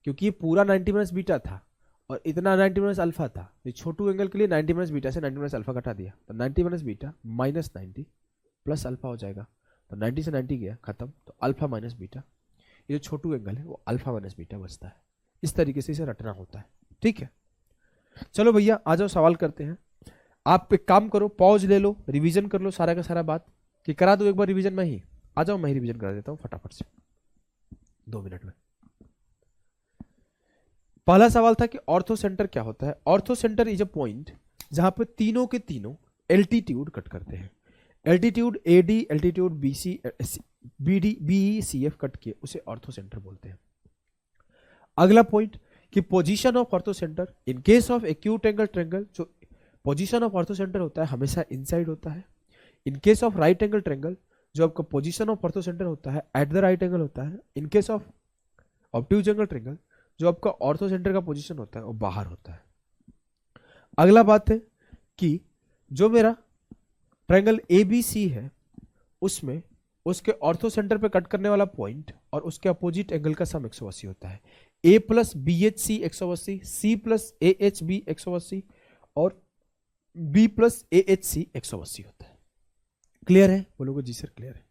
क्योंकि ये पूरा 90 माइनस बीटा था और इतना 90 माइनस अल्फा था। ये छोटू एंगल के लिए 90 माइनस बीटा से 90 माइनस अल्फा घटा दिया, तो 90 minus beta minus 90 plus alpha हो जाएगा। तो 90 से 90 गया खत्म, तो अल्फा माइनस बीटा, ये जो छोटू एंगल है वो अल्फा माइनस बीटा बचता है। इस तरीके से इसे रटना होता है, ठीक है। चलो भैया आ जाओ, सवाल करते हैं। आप एक काम करो, पॉज ले लो, रिवीजन कर लो सारा का सारा बात, कि करा दो एक बार रिवीजन। में ही आ जाओ, मैं ही रिवीजन करा देता हूं फटाफट से 2 मिनट में। पहला सवाल था कि ऑर्थो सेंटर क्या होता है। Orthocentre is a point जहां पे तीनों के तीनों एल्टीट्यूड कट करते हैं। Altitude A D, altitude B C, B D, B E, C F cut किए, उसे ऑर्थो सेंटर बोलते हैं। अगला पॉइंट कि position of orthocentre in case of acute angle triangle, जो पोजीशन ऑफ ऑर्थो सेंटर होता है हमेशा इनसाइड होता है। In case of right angle triangle, जो आपका पोजीशन ऑफ ऑर्थो सेंटर होता है एट द राइट एंगल होता है। In case of obtuse angle triangle, जो आपका ऑर्थो सेंटर का पोजीशन होता है वो बाहर होता है। अगला बात है कि जो मेरा ट्रायंगल एबीसी है उसमें उसके ऑर्थो सेंटर पे कट करने वाला पॉइंट और उसके अपोजिट एंगल का सम 180 होता है। A plus B H C 180, C plus A H B 180 और B plus A H C 180 होता है। क्लियर है? बोलोगे जी सर क्लियर है।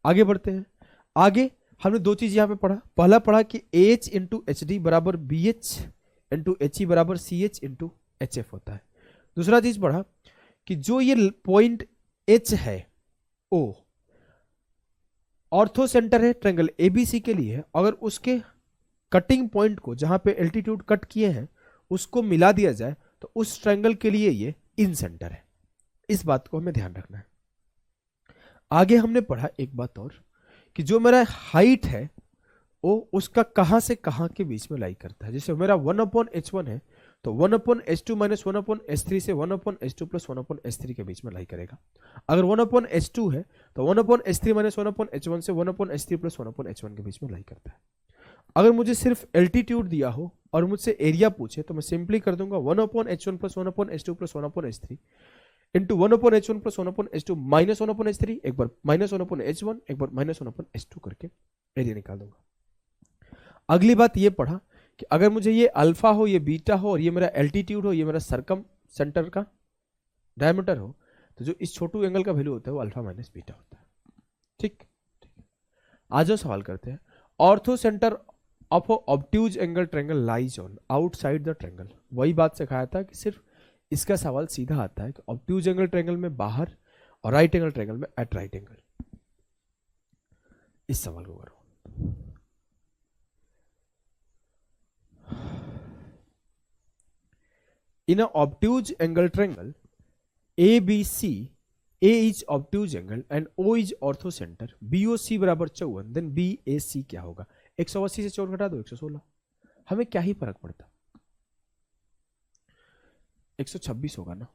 आगे बढ़ते हैं। आगे हमने दो चीज यहां पे पढ़ा। पहला पढ़ा कि A H into H D बराबर B H into H E बराबर C H into H F होता है। दूसरा चीज पढ़ा कि जो ये पॉइंट एच है ओ ऑर्थो सेंटर है ट्रायंगल एबीसी के लिए, अगर उसके कटिंग पॉइंट को जहां पे एल्टीट्यूड कट किए हैं उसको मिला दिया जाए तो उस ट्रायंगल के लिए ये इन सेंटर है। इस बात को हमें ध्यान रखना है। आगे हमने पढ़ा एक बात और कि जो मेरा हाइट है वो उसका कहां से कहां के बीच में लाई करता है। जैसे मेरा 1/h1 है तो 1/h2 माइनस 1/h3 से 1/h2 प्लस 1/h3 के बीच में लाई करेगा। अगर 1/h2 है तो 1/h3 माइनस 1/h1 से 1/h3 प्लस 1/h1 के बीच में लाई करता है। अगर मुझे सिर्फ एल्टीट्यूड दिया हो और मुझसे एरिया पूछे तो मैं सिंपली कर दूंगा 1/h1 plus 1/h2 plus 1/h3 into 1/h1 plus 1/h2 minus 1/h3, एक बार माइनस 1/h1, एक बार माइनस 1/h2 करके एरिया निकाल दूंगा। अगली बात ये पढ़ा कि अगर मुझे ये अल्फा हो, ये बीटा हो और ये मेरा एल्टीट्यूड हो, ये मेरा सरकम सेंटर का डायमीटर हो, तो जो इस छोटू एंगल का वैल्यू होता है वो अल्फा माइनस बीटा होता है। ठीक, आज जो सवाल करते हैं, ortho centre of obtuse angle triangle lies on outside the triangle. वही बात सिखाया था कि सिर्फ इसका सवाल सीधा आता है कि ऑब्ट्यूज एंगल ट्रायंगल में बाहर और राइट एंगल ट्रायंगल में एट राइट एंगल। इस सवाल को करो। In an obtuse angle triangle ABC, A is obtuse angle and O is orthocenter, BOC बराबर 54, then BAC क्या होगा? 180 से 54 घटा दो 116। हमें क्या ही फर्क पड़ता, 126 होगा ना।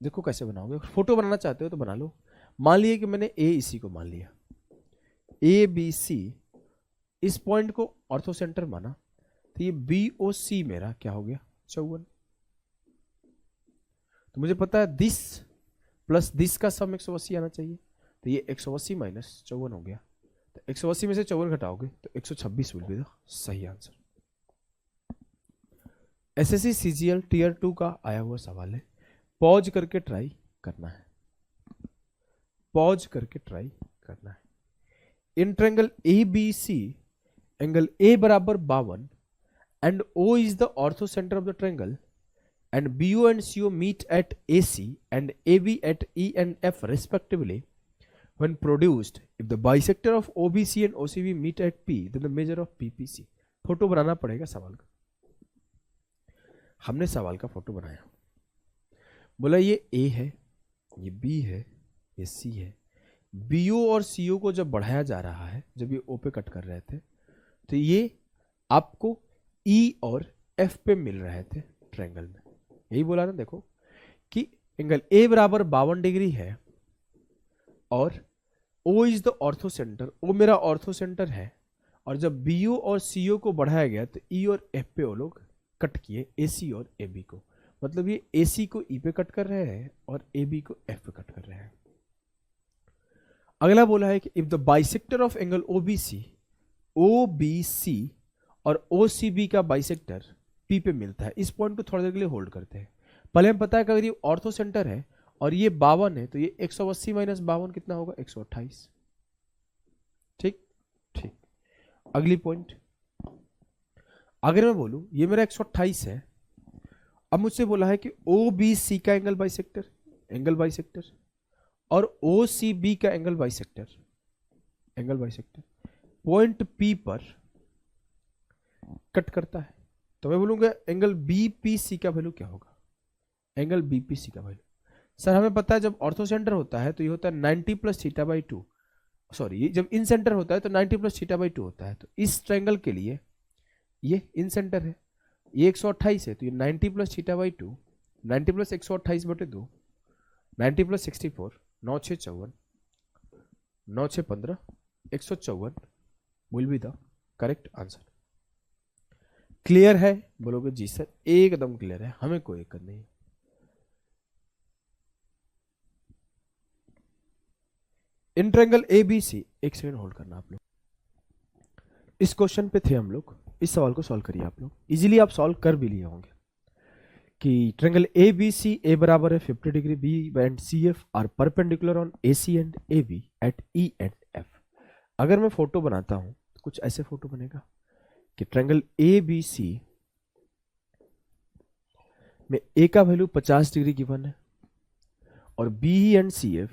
देखो कैसे बनाओगे, फोटो बनाना चाहते हो तो बना लो। मान लिया कि मैंने ए इसी को मान लिया, ए बी सी, इस पॉइंट को ऑर्थो सेंटर माना, तो ये बी ओ सी मेरा क्या हो गया 54। तो मुझे पता है दिस प्लस दिस का सम 180 आना चाहिए, तो ये 180 माइनस 54 हो गया। तो 180 में से 54 घटाओगे तो 126 विल बी द सही आंसर। एसएससी सीजीएल टीयर 2 का आया हुआ सवाल है, पॉज करके ट्राई करना है, पॉज करके ट्राई करना है। In triangle A B C angle A बराबर 52 and O is the ortho center of the triangle and BO and CO meet at AC and AB at E and F respectively when produced, if the bisector of OBC and OCB meet at P then the measure of PPC। Photo बनाना पड़ेगा सवाल का। हमने सवाल का photo बनाया, बोला ये A है, ये B है, ये C है। BO और CO को जब बढ़ाया जा रहा है, जब ये O पे कट कर रहे थे, तो ये आपको E और F पे मिल रहे थे ट्रायंगल में। यही बोला ना, देखो कि एंगल A बराबर 52 डिग्री है और O is the ortho centre, O मेरा ऑर्थो सेंटर है, और जब BO और CO को बढ़ाया गया तो E और F पे वो लोग कट किए, AC और AB को। मतलब ये AC को E पे कट कर रहे हैं और AB को F पे कट कर रहे हैं। अगला बोला है कि if the bisector of angle OBC और OCB का बाइसेक्टर P पे मिलता है। इस पॉइंट को थोड़ी देर के लिए होल्ड करते हैं। पहले हम पता है कि अगर ये ऑर्थो सेंटर है और ये 52 है तो ये 180 माइनस 52 कितना होगा 128। ठीक ठीक। अगली पॉइंट, अगर मैं बोलूं ये मेरा 128 है, अब मुझसे बोला है कि OBC का एंगल बाइसेक्टर और OCB का एंगल बाइसेक्टर पॉइंट P पर कट करता है, तो मैं बोलूंगा एंगल BPC का वैल्यू क्या होगा, एंगल BPC का वैल्यू। सर हमें पता है जब ऑर्थो सेंटर होता है तो ये होता है 90 प्लस थीटा बाई 2, सॉरी जब इन सेंटर होता है तो 90 प्लस थीटा बाई 2 होता है। तो इस ट्रायंगल के लिए ये इन सेंटर है, ये 128 है, तो ये 90 प्लस थीटा बाई 2, 90 प्लस 128 बटे 2, 90 plus 64, 9 6 54, 9 6 15, 154 will be the correct answer. Clear है? बोलोगे जी सर एकदम क्लियर है, हमें कोई दिक्कत नहीं। इन ट्रायंगल ABC, एक सेकंड होल्ड करना आप लोग। इस क्वेश्चन पे थे हम लोग, इस सवाल को सॉल्व करिए आप लोग, इजीली आप सॉल्व कर भी लिए होंगे कि ट्रायंगल ABC, A बराबर है 50 degree, B and CF are perpendicular on AC and AB at E and F। अगर मैं फोटो बनाता हूं तो कुछ ऐसे फोटो बनेगा कि ट्रायंगल ABC में A का वैल्यू 50 डिग्री गिवन है और B एंड CF,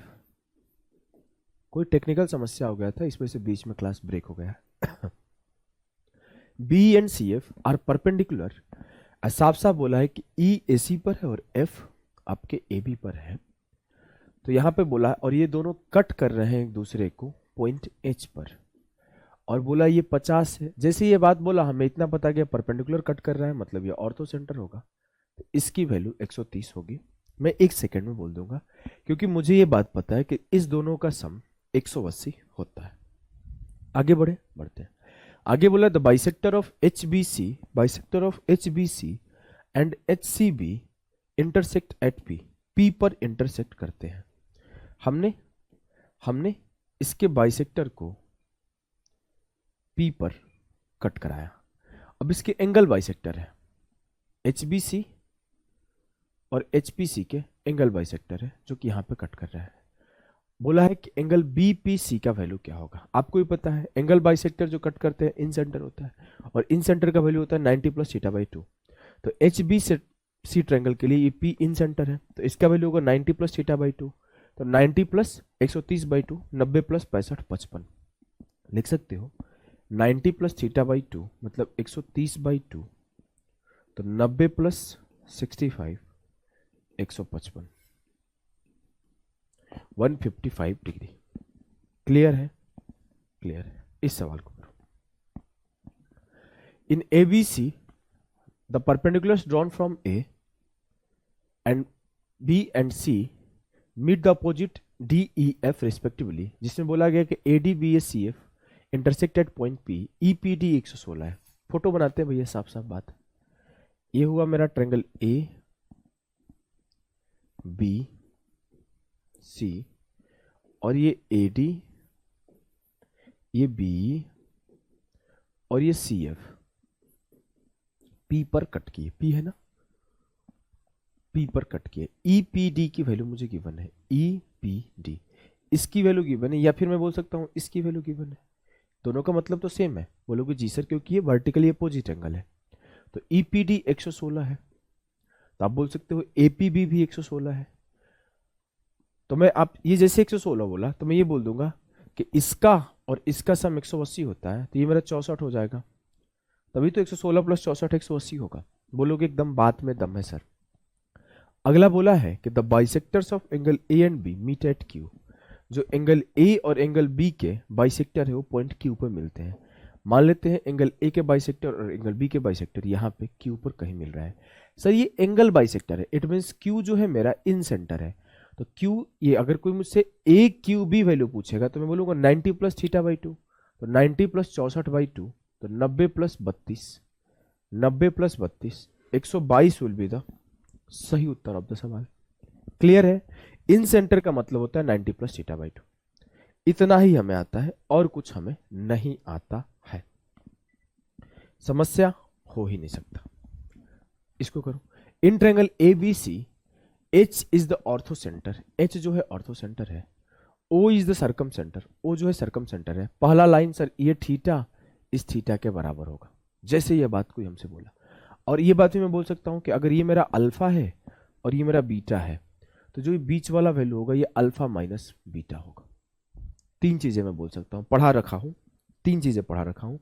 कोई टेक्निकल समस्या हो गया था इस वजह से बीच में क्लास ब्रेक हो गया। B and CF are perpendicular, साफ साफ बोला है कि E AC पर है और F आपके AB पर है, तो यहां पे बोला है और ये दोनों कट कर रहे हैं एक दूसरे को पॉइंट H पर, और बोला ये 50 है। जैसे ये बात बोला हमें इतना पता कि परपेंडिकुलर कट कर रहा है, मतलब ये ऑर्थो सेंटर होगा, तो इसकी वैल्यू 130 होगी। मैं एक सेकेंड में बोल दूंगा क्योंकि मुझे ये बात पता है कि इस दोनों का सम 180 होता है। आगे बढ़ते हैं। आगे बोला the bisector of HBC and HCB intersect at P पर इंटरसेक्ट करते हैं। हमने इसके बाइसेक्टर को P पर कट कराया। अब इसके एंगल बाइसेक्टर है, HBC और HPC के एंगल बाइसेक्टर है जो कि यहां पे कट कर रहा है। बोला है कि एंगल BPC का वैल्यू क्या होगा। आपको भी पता है एंगल बाइसेक्टर जो कट करते हैं इन सेंटर होता है और इन सेंटर का वैल्यू होता है 90 प्लस थीटा बाई 2। तो HBC ट्रायंगल के लिए ये P इन सेंटर है तो इसका वैल्यू होगा 90 प्लस थीटा बाई 2। तो 90 प्लस 130 बाई 2, 90 प्लस 65 55 लिख सकते हो। 90 प्लस थीटा बाई 2 मतलब 130 बाई 2, तो 90 प्लस 65 155, 155 डिग्री। क्लियर है? क्लियर है। इस सवाल को करो। In ABC the perpendiculars drawn from A and B and C meet the opposite D E F respectively, जिसमें बोला गया कि A D B A C F intersect at point P, E P D 116 है। Photo बनाते हैं भैया, साफ साफ बात। ये हुआ मेरा ट्रायंगल ए बी सी, और ये ए डी, ये बी, और ये सी एफ पी पर कट किए, पी है ना, पी पर कट किए। ई पी डी की वैल्यू मुझे गिवन है, ई पी डी इसकी वैल्यू गिवन है, या फिर मैं बोल सकता हूं इसकी वैल्यू गिवन है। दोनों का मतलब तो सेम है। बोलोगे जी सर क्योंकि ये वर्टिकली अपोजिट एंगल है। तो ई पी डी 116 है, तो आप बोल सकते हो ए पी बी भी 116 है। तो मैं आप ये जैसे 116 बोला तो मैं ये बोल दूंगा कि इसका और इसका सम 180 होता है, तो ये मेरा 64 हो जाएगा। तभी तो 116 प्लस 64 180 होगा। बोलोगे एकदम बात में दम है सर। अगला बोला है कि the bisectors of angle A and B meet at Q. जो एंगल ए और एंगल बी के बाइसेक्टर है वो पॉइंट क्यू पर मिलते हैं। मान लेते हैं एंगल ए के बाइसेक्टर और एंगल बी के बाइसेक्टर यहाँ पे क्यू पर कहीं मिल रहा है। सर ये एंगल बाइसेक्टर है, इट मीन्स क्यू जो है मेरा इन सेंटर है। तो क्यू, ये अगर कोई मुझसे ए क्यू बी वैल्यू पूछेगा तो मैं बोलूंगा 90 प्लस थीटा बाई 2, तो 90 प्लस 64 बाई 2, तो 90 plus 32, 90 plus 32 122 will be the सही उत्तर ऑफ द सवाल। क्लियर है? इन सेंटर का मतलब होता है 90 प्लस थीटा बाई 2। इतना ही हमें आता है और कुछ हमें नहीं आता है। समस्या हो ही नहीं सकता। इसको करो। In triangle A B C H is the orthocentre, H जो है ऑर्थो सेंटर है। O is the circumcentre, O जो है सर्कम सेंटर है। पहला लाइन सर ये थीटा इस थीटा के बराबर होगा, जैसे ये बात कोई हमसे बोला। और ये बात भी मैं बोल सकता हूं कि अगर ये मेरा अल्फा है और ये मेरा बीटा है, तो जो ये बीच वाला वैल्यू होगा ये अल्फा माइनस बीटा होगा। तीन चीजें मैं बोल सकता हूं, पढ़ा रखा हूं, तीन चीजें पढ़ा रखा हूं।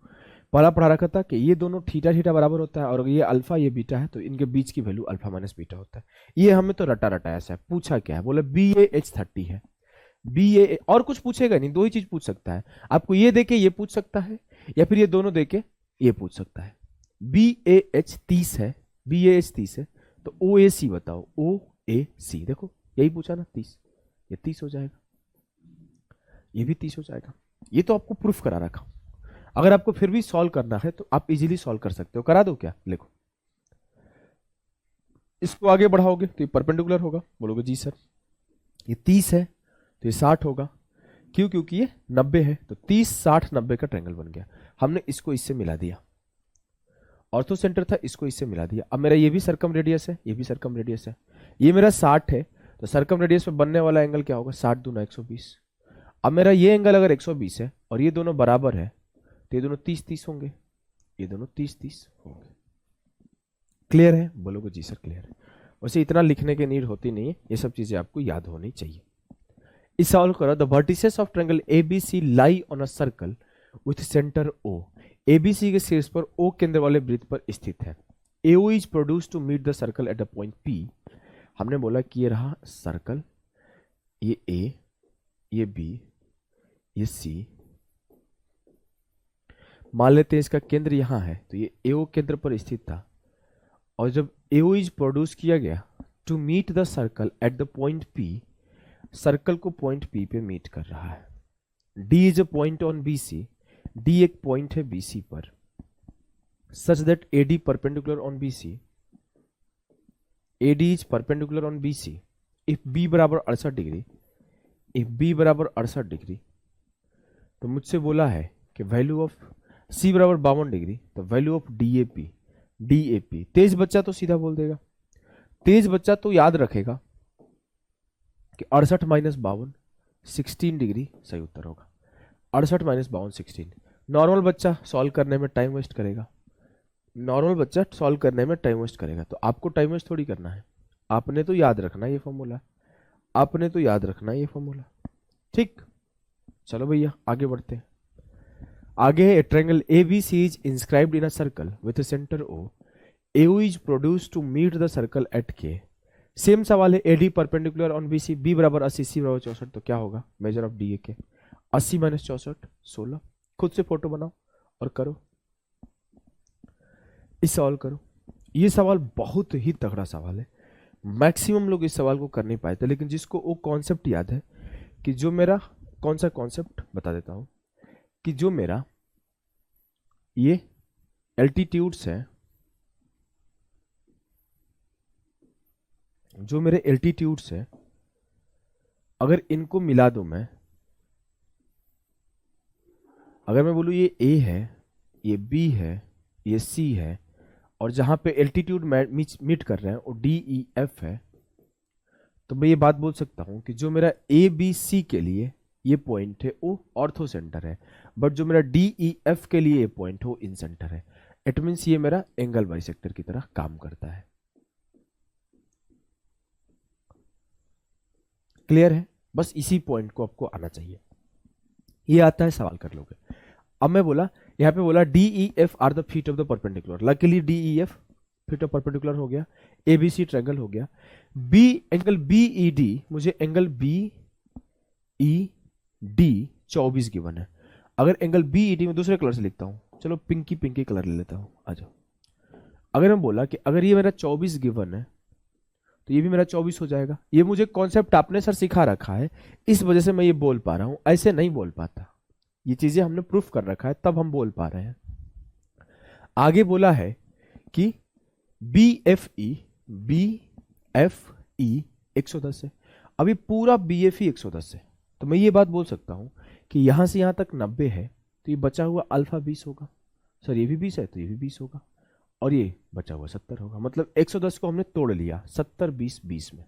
पहला पढ़ा रखा था कि ये दोनों थीटा थीटा बराबर होता है, और अगर ये अल्फा ये बीटा है तो इनके बीच की वैल्यू अल्फा माइनस बीटा होता है। ये हमें तो रटा रटा ऐसा है। पूछा क्या है? बोले बी ए एच 30 है, बी ए, और कुछ पूछेगा नहीं, दो ही चीज पूछ सकता है आपको, ये देके ये पूछ सकता है या फिर ये दोनों देके ये पूछ सकता है। बी ए एच 30 है, बी ए एच 30 है, तो ओ ए सी बताओ, ओ ए सी। देखो यही पूछा ना 30, ये 30 हो जाएगा, ये भी 30 हो जाएगा। ये तो आपको प्रूफ करा रखा। अगर आपको फिर भी सॉल्व करना है तो आप इजीली सॉल्व कर सकते हो। करा दो क्या? लिखो। इसको आगे बढ़ाओगे तो ये परपेंडिकुलर होगा। बोलोगे जी सर ये 30 है तो ये 60 होगा। क्यों? क्योंकि ये 90 है, तो 30 60 90 का ट्रायंगल बन गया। हमने इसको इससे मिला दिया, ऑर्थो सेंटर था, इसको इससे मिला दिया। अब मेरा ये भी सर्कम रेडियस है, ये भी सर्कम रेडियस है, ये मेरा 60 है, तो सर्कम रेडियस पे बनने वाला एंगल क्या होगा? 60 दूना 120। अब मेरा ये एंगल अगर 120 है और ये दोनों बराबर है तो ये दोनों 30 30 होंगे, ये दोनों 30 30 होंगे। क्लियर है? बोलोगे जी सर क्लियर है। वैसे इतना लिखने की नीड होती नहीं है, ये सब चीजें आपको याद होनी चाहिए। इस सवाल करो। The vertices of triangle A B C lie on a circle with centre O. A B C के शीर्ष पर ओ केंद्र वाले वृत्त पर स्थित है। A O is produce to meet the circle at the point P. हमने बोला कि ये रहा सर्कल, ये ए, ये बी, ये सी। मान लेते हैं इसका केंद्र यहां है, तो ये एओ केंद्र पर स्थित था। और जब एओ इज प्रोड्यूस किया गया to meet the circle at the point P, circle को पॉइंट पी पे मीट कर रहा है। D is a point on B C, D एक पॉइंट है बी सी पर, such that A D perpendicular on B C, A D is perpendicular on B C if B बराबर 68 degree, if B बराबर 68 degree. तो मुझसे बोला है कि वैल्यू ऑफ सी बराबर 52 डिग्री, तो value of D A P, D A P. तेज बच्चा तो सीधा बोल देगा, तेज बच्चा तो याद रखेगा कि 68 माइनस 52 16 डिग्री सही उत्तर होगा। 68 माइनस 52 16। नॉर्मल बच्चा सॉल्व करने में टाइम वेस्ट करेगा, नॉर्मल बच्चा सॉल्व करने में टाइम वेस्ट करेगा, तो आपको टाइम वेस्ट थोड़ी करना है। आपने तो याद रखना ये फॉर्मूला, आपने तो याद रखना ये फॉर्मूला। ठीक, चलो भैया आगे बढ़ते हैं। आगे है triangle A B C is inscribed in a circle with centre O. A O is produce to meet the circle at K. Same सवाल है, A D perpendicular on B C, B बराबर 80, सी बराबर 64, तो क्या होगा? मेजर ऑफ डी ए के 80 माइनस 64 16। खुद से फोटो बनाओ और करो, इस सवाल करो। ये सवाल बहुत ही तगड़ा सवाल है। मैक्सिमम लोग इस सवाल को कर नहीं पाए थे, लेकिन जिसको वो कॉन्सेप्ट याद है कि जो मेरा, कौन सा कॉन्सेप्ट बता देता हूं, कि जो मेरा ये एल्टीट्यूड्स है, जो मेरे एल्टीट्यूड्स है, अगर इनको मिला दूं मैं, अगर मैं बोलूं ये ए है, ये बी है, ये सी है, और जहां पे एल्टीट्यूड मीट कर रहे हैं वो डी ई एफ है, तो मैं ये बात बोल सकता हूं कि जो मेरा ए बी सी के लिए ये पॉइंट है वो ऑर्थो सेंटर है, बट जो मेरा डी ई एफ के लिए ये पॉइंट है वो इन सेंटर है। इट मीन्स ये मेरा एंगल बाइसेक्टर की तरह काम करता है। क्लियर है? बस इसी पॉइंट को आपको आना चाहिए, ये आता है सवाल कर लोगे। अब मैं बोला, यहां पे बोला D E F are the feet of the perpendicular, luckily D E F feet of perpendicular हो गया, ए बी सी ट्रायंगल हो गया, B angle B E D, मुझे angle B E D 24 given है। अगर एंगल बी ई डी में दूसरे colour से लिखता हूं, चलो पिंकी पिंकी कलर ले लेता हूं, आ जाओ। अगर मैं बोला कि अगर ये मेरा 24 गिवन है तो ये भी मेरा 24 हो जाएगा। ये मुझे कॉन्सेप्ट आपने सर सिखा रखा है, इस वजह से मैं ये बोल पा रहा हूं, ऐसे नहीं बोल पाता। ये चीजें हमने प्रूफ कर रखा है, तब हम बोल पा रहे हैं। आगे बोला है कि बी एफ ई 110 है। अभी पूरा बी एफ ई 110 है, तो मैं ये बात बोल सकता हूं कि यहां से यहां तक 90 है, तो ये बचा हुआ अल्फा 20 होगा। सर ये भी 20 है तो ये भी 20 होगा, और ये बचा हुआ 70 होगा। मतलब 110 को हमने तोड़ लिया 70 20 20 में।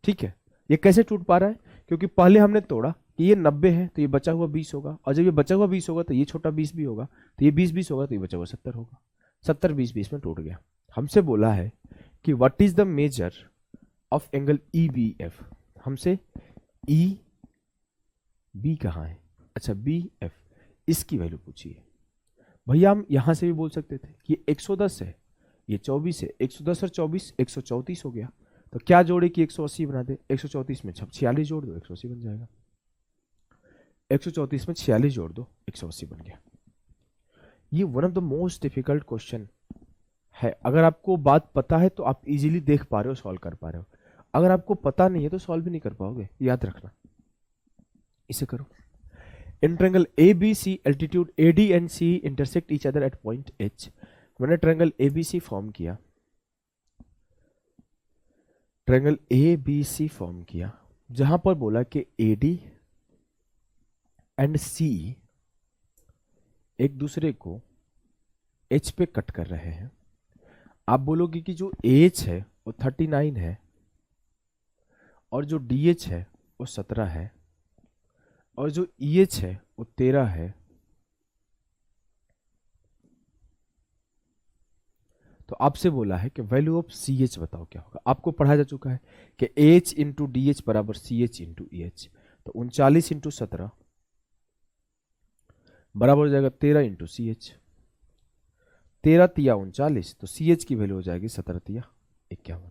ठीक है, ये कैसे टूट पा रहा है? क्योंकि पहले हमने तोड़ा कि ये 90 है तो ये बचा हुआ 20 होगा, और जब ये बचा हुआ 20 होगा तो ये छोटा 20 भी होगा, तो ये 20 20 होगा, तो ये बचा हुआ 70 होगा। 70 20 20 में टूट गया। हमसे बोला है कि what is the measure of angle E B F. हमसे ई बी कहाँ है? अच्छा बी एफ, इसकी वैल्यू पूछी है। भैया हम यहां से भी बोल सकते थे कि ये 110 है, ये 24 है, 110 और 24 134 हो गया। तो क्या जोड़े कि 180 बना दे, 134 में 46 जोड़ दो 180 बन जाएगा। 134 में 46 जोड़ दो 180 बन गया। ये one of the most difficult question है। अगर आपको बात पता है तो आप इजीली देख पा रहे हो, सॉल्व कर पा रहे हो। अगर आपको पता नहीं है तो सॉल्व भी नहीं कर पाओगे, याद रखना। इसे करो। In triangle A B C altitude A D and C intersect each other at point H. मैंने triangle A B C form किया, triangle A B C form किया, जहां पर बोला कि ए डी एंड सी एक दूसरे को एच पे कट कर रहे हैं। आप बोलोगे कि जो एच है वो 39 है और जो डी एच है वो 17 है और जो ई एच है वो 13 है, तो आपसे बोला है कि वैल्यू ऑफ सी एच बताओ क्या होगा। आपको पढ़ा जा चुका है कि एच इंटू डी एच बराबर C H into E H. तो 39 इंटू 17 बराबर हो जाएगा 13 इंटू सी एच। 13 तिया 39, तो सी एच की वैल्यू हो जाएगी 17 तिया 51।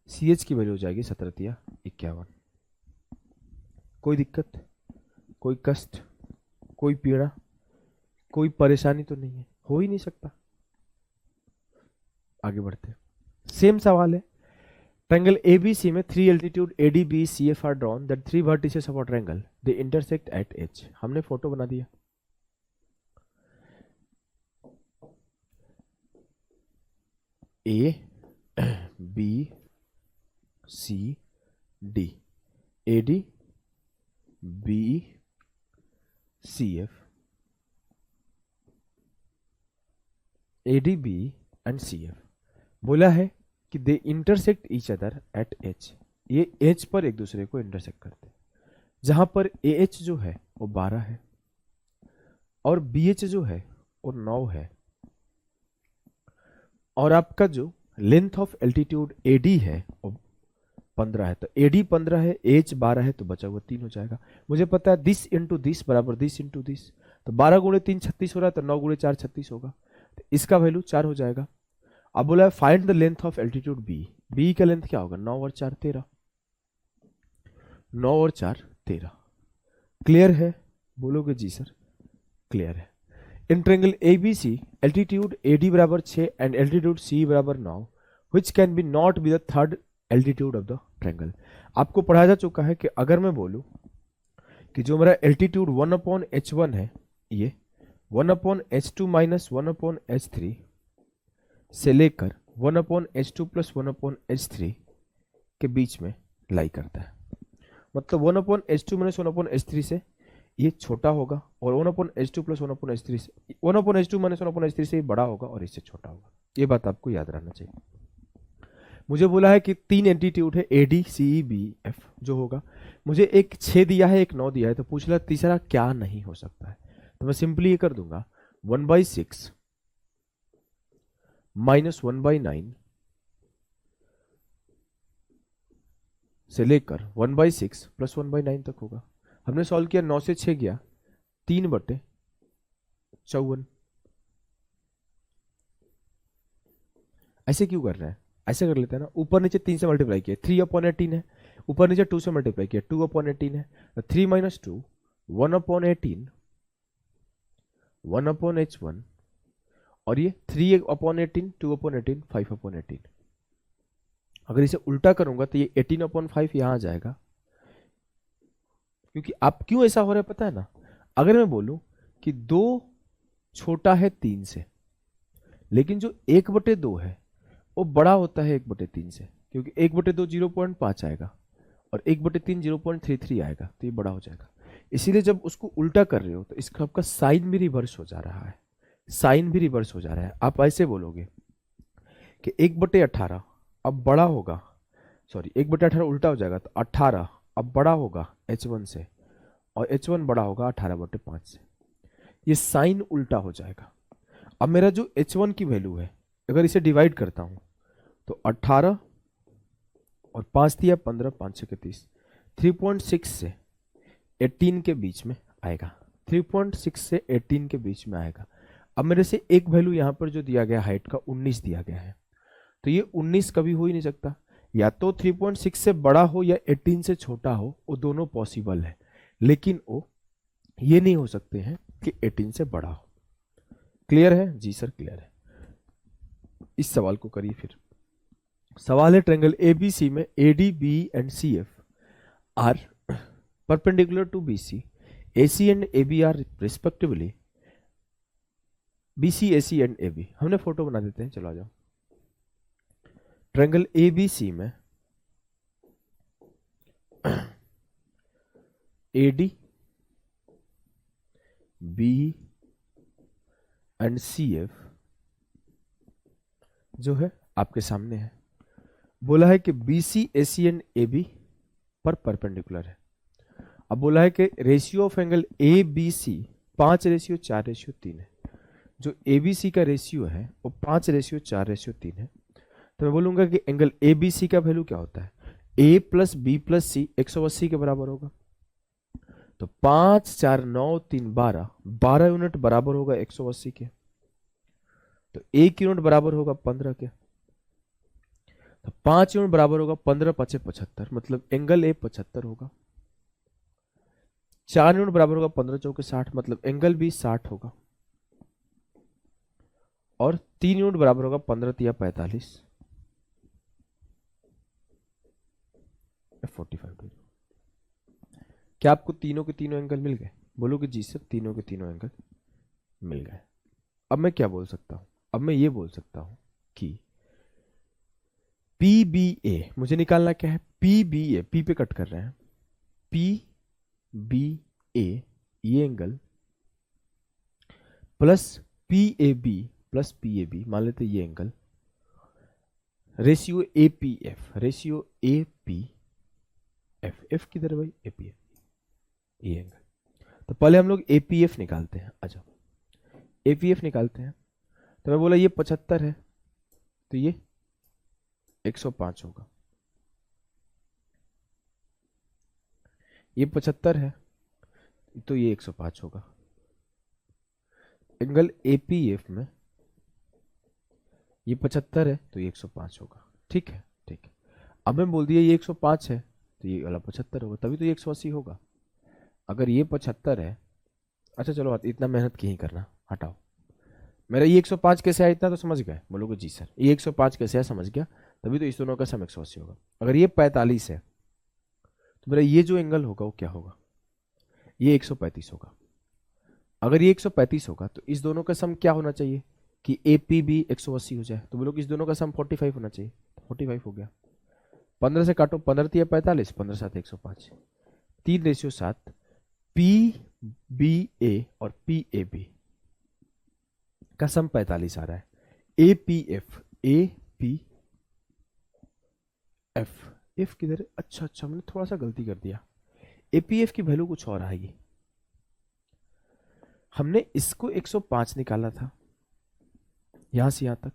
सी एच की वैल्यू हो जाएगी 17 तिया 51। कोई दिक्कत, कोई कष्ट, कोई पीड़ा, कोई परेशानी तो नहीं है? हो ही नहीं सकता। आगे बढ़ते, सेम सवाल है। ट्रायंगल एबीसी में 3 altitude A D B C F are drawn that 3 vertices of a triangle they intersect at H. हमने फोटो बना दिया। A B C D, A D B C F, A D B and C F. बोला है कि they intersect each other at H. ये H पर एक दूसरे को इंटरसेक्ट करते हैं, जहां पर ए एच जो है वो 12 है और बी एच जो है वो 9 है, और आपका जो length of altitude A D है वो 15 है। तो ए डी 15 है, एच 12 है, तो बचा हुआ 3 हो जाएगा। मुझे पता है दिस इंटू दिस बराबर दिस इंटू दिस, तो 12 गुणे 3 36 हो रहा है, तो 9 गुणे 4 36 होगा, तो इसका वैल्यू 4 हो जाएगा। अब बोला है find the length of altitude B. B का लेंथ क्या होगा? 9 और 4 13, 9 और 4 13। क्लियर है? बोलोगे जी सर क्लियर है। In triangle A B C altitude A D बराबर 6 एंड एल्टीट्यूड सी बराबर 9 which can be not be the third altitude of the triangle. आपको पढ़ाया जा चुका है कि अगर मैं बोलूं कि जो मेरा एल्टीट्यूड 1/h1 है, ये 1/h2 माइनस 1/h3 से लेकर 1/h2 प्लस 1/h3 के बीच में लाई करता है। मतलब 1/h2 माइनस 1/h3 से ये छोटा होगा और 1/h2 प्लस 1/h3 से 1/h2 माइनस 1/h3 से ये बड़ा होगा और इससे छोटा होगा। ये बात आपको याद रहना चाहिए। मुझे बोला है कि 3 एंटीट्यूड है A D C E B F जो होगा, मुझे एक 6 दिया है, एक 9 दिया है, तो पूछ रहा तीसरा क्या नहीं हो सकता है। तो मैं सिंपली ये कर दूंगा 1/6 माइनस 1/9 से लेकर 1/6 प्लस 1/9 तक होगा। हमने सॉल्व किया, 9 से 6 गया 3/54। ऐसे क्यों कर रहे हैं? ऐसे कर लेते हैं ना, ऊपर नीचे 3 से मल्टीप्लाई किया 3/18 है, ऊपर नीचे 2 से मल्टीप्लाई किया 2/18 है, तो 3 माइनस 2 1/18 1/h1 और ये 3/18 2/18 5/18। अगर इसे उल्टा करूंगा तो ये 18/5 यहां आ जाएगा। क्योंकि आप क्यों ऐसा हो रहा है पता है ना, अगर मैं बोलूं कि 2 छोटा है 3 से, लेकिन जो 1/2 है वो बड़ा होता है 1/3 से, क्योंकि 1/2 0.5 आएगा और 1/3 0.33 आएगा, तो ये बड़ा हो जाएगा। इसीलिए जब उसको उल्टा कर रहे हो तो इसका आपका साइन भी रिवर्स हो जा रहा है, साइन भी रिवर्स हो जा रहा है। आप ऐसे बोलोगे कि 1/18 अब बड़ा होगा, सॉरी 1/18 उल्टा हो जाएगा, तो 18 अब बड़ा होगा h1 से और h1 बड़ा होगा 18/5 से। ये साइन उल्टा हो जाएगा। अब मेरा जो h1 की वैल्यू है, अगर इसे डिवाइड करता हूं तो 18 और 5 दिया 15, 5 6 30, 3.6 से 18 के बीच में आएगा, 3.6 से 18 के बीच में आएगा। अब मेरे से एक वैल्यू यहां पर जो दिया गया हाइट का 19 दिया गया है, तो ये 19 कभी हो ही नहीं सकता, या तो 3.6 से बड़ा हो या 18 से छोटा हो, वो दोनों पॉसिबल है, लेकिन वो ये नहीं हो सकते हैं कि 18 से बड़ा हो। क्लियर है? जी सर क्लियर है। इस सवाल को करिए। फिर सवाल है ट्रायंगल एबीसी में A D B and C F are perpendicular to B C, A C and A B are respectively B C A C and A B. हमने फोटो बना देते हैं, चलो आ जाओ। ट्रायंगल एबीसी में A D B and C F जो है आपके सामने है। बोला है कि बीसी एसी एंड एबी पर परपेंडिकुलर है। अब बोला है कि ratio of angle A B C 5:4:3 है। जो ए बी सी का रेशियो है वो 5:4:3 है। तो मैं बोलूंगा कि एंगल ए बी सी का वैल्यू क्या होता है, ए प्लस बी प्लस सी 180 के बराबर होगा। तो 5 4 9 3 12, 12 यूनिट बराबर होगा 180 के, तो 1 यूनिट बराबर होगा 15 के, तो 5 यूनिट बराबर होगा 15 5 75, मतलब एंगल ए 75 होगा। 4 यूनिट बराबर होगा 15 चौके 60, मतलब एंगल भी 60 होगा। और 3 यूनिट बराबर होगा 15 तिया 45, 45 डिग्री। क्या आपको तीनों के तीनों एंगल मिल गए? बोलो कि जी सर तीनों के तीनों एंगल मिल गए। अब मैं क्या बोल सकता हूं? अब मैं ये बोल सकता हूं कि पी बी ए मुझे निकालना क्या है, पी बी ए, पी पे कट कर रहे हैं, पी बी ए ये angle plus P A B plus P A B, मान लेते ये angle, ratio A P F, ratio A P F, F किधर भाई, ए पी एफ, ये एंगल। तो पहले हम लोग ए पी एफ निकालते हैं। अच्छा ए पी एफ निकालते हैं। तो मैं बोला ये 75 है तो ये 105 होगा, ये 75 है तो ये 105 होगा। एंगल एपीएफ में ये 75 है तो ये 105 होगा। ठीक है ठीक है। अब मैं बोल दिया ये 105 है तो ये वाला 75 होगा, तभी तो ये 180 होगा। अगर ये 75 है, अच्छा चलो इतना मेहनत क्यों करना, हटाओ। मेरा ये 105 कैसे आया इतना तो समझ गए? बोलोगे जी सर। ये 105 कैसे आया समझ गया, तभी तो इस दोनों का सम 180 होगा। अगर ये 45 है तो मेरा ये जो एंगल होगा वो क्या होगा? ये 135 होगा। अगर ये 135 होगा तो इस दोनों का सम क्या होना चाहिए कि ए पी बी 180 हो जाए। तो बोलो कि इस दोनों का सम 45 होना चाहिए, 45 हो गया। 15 से काटो, 15 3 45, 15 7 105, 3:7। पी बी ए और पी ए बी का सम 45 आ रहा है। ए पी एफ, ए पी एफ, एफ किधर? अच्छा मैंने थोड़ा सा गलती कर दिया। ए पी एफ की वैल्यू कुछ और आएगी। हमने इसको 105 निकाला था यहां से यहां तक,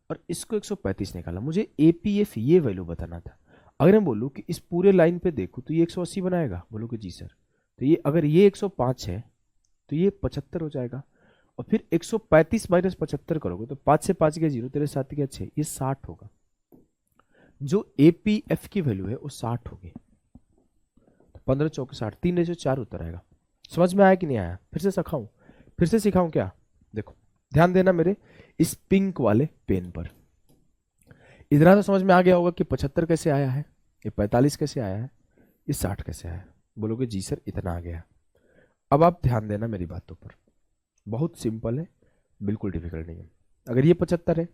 और इसको 135 निकाला। मुझे ए पी एफ ये वैल्यू बताना था। अगर मैं बोलूं कि इस पूरे लाइन पे देखो तो ये 180 बनाएगा, बोलोगे जी सर। तो ये अगर ये 105 है तो ये 75 हो जाएगा, और फिर 135 माइनस 75 करोगे तो 5 से 5 गया 0, तेरे 7 गया 6, ये 60 होगा। जो ए पी एफ की वैल्यू है वो 60 होगी। तो 15 चौके 60, 3:4 उत्तर आएगा। समझ में आया कि नहीं आया? फिर से सिखाऊं, फिर से सिखाऊं क्या? देखो ध्यान देना मेरे इस पिंक वाले पेन पर। इतना तो समझ में आ गया होगा कि 75 कैसे आया है, ये 45 कैसे आया है, ये 60 कैसे आया है। बोलोगे जी सर इतना आ गया। अब आप ध्यान देना मेरी बातों पर, बहुत सिंपल है, बिल्कुल डिफिकल्ट नहीं है। अगर ये 75 है,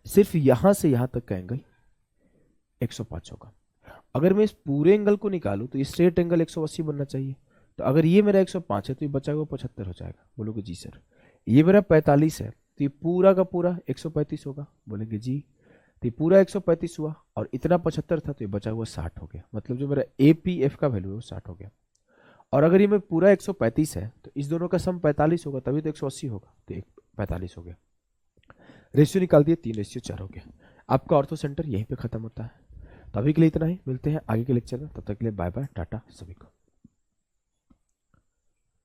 सिर्फ यहां से यहां तक का एंगल 105 होगा। अगर मैं इस पूरे एंगल को निकालूं तो ये स्ट्रेट एंगल 180 बनना चाहिए। तो अगर ये मेरा 105 है तो ये बचा हुआ 75 हो जाएगा। बोलोगे जी सर। ये मेरा 45 है तो ये पूरा का पूरा 135 होगा। बोलेंगे जी। तो ये पूरा 135 हुआ और इतना 75 था तो ये बचा हुआ 60 हो गया। मतलब जो मेरा ए पी एफ का वैल्यू है वो 60 हो गया। और अगर ये में पूरा 135 है तो इस दोनों का सम 45 होगा, तभी तो 180 होगा। तो 45 हो गया। रेशियो निकाल दिए, 3:4 हो गया। आपका ऑर्थो सेंटर यहीं पे खत्म होता है। तो अभी के लिए इतना ही, मिलते हैं आगे के लेक्चर में। तब तक के लिए बाय बाय, टाटा सभी को।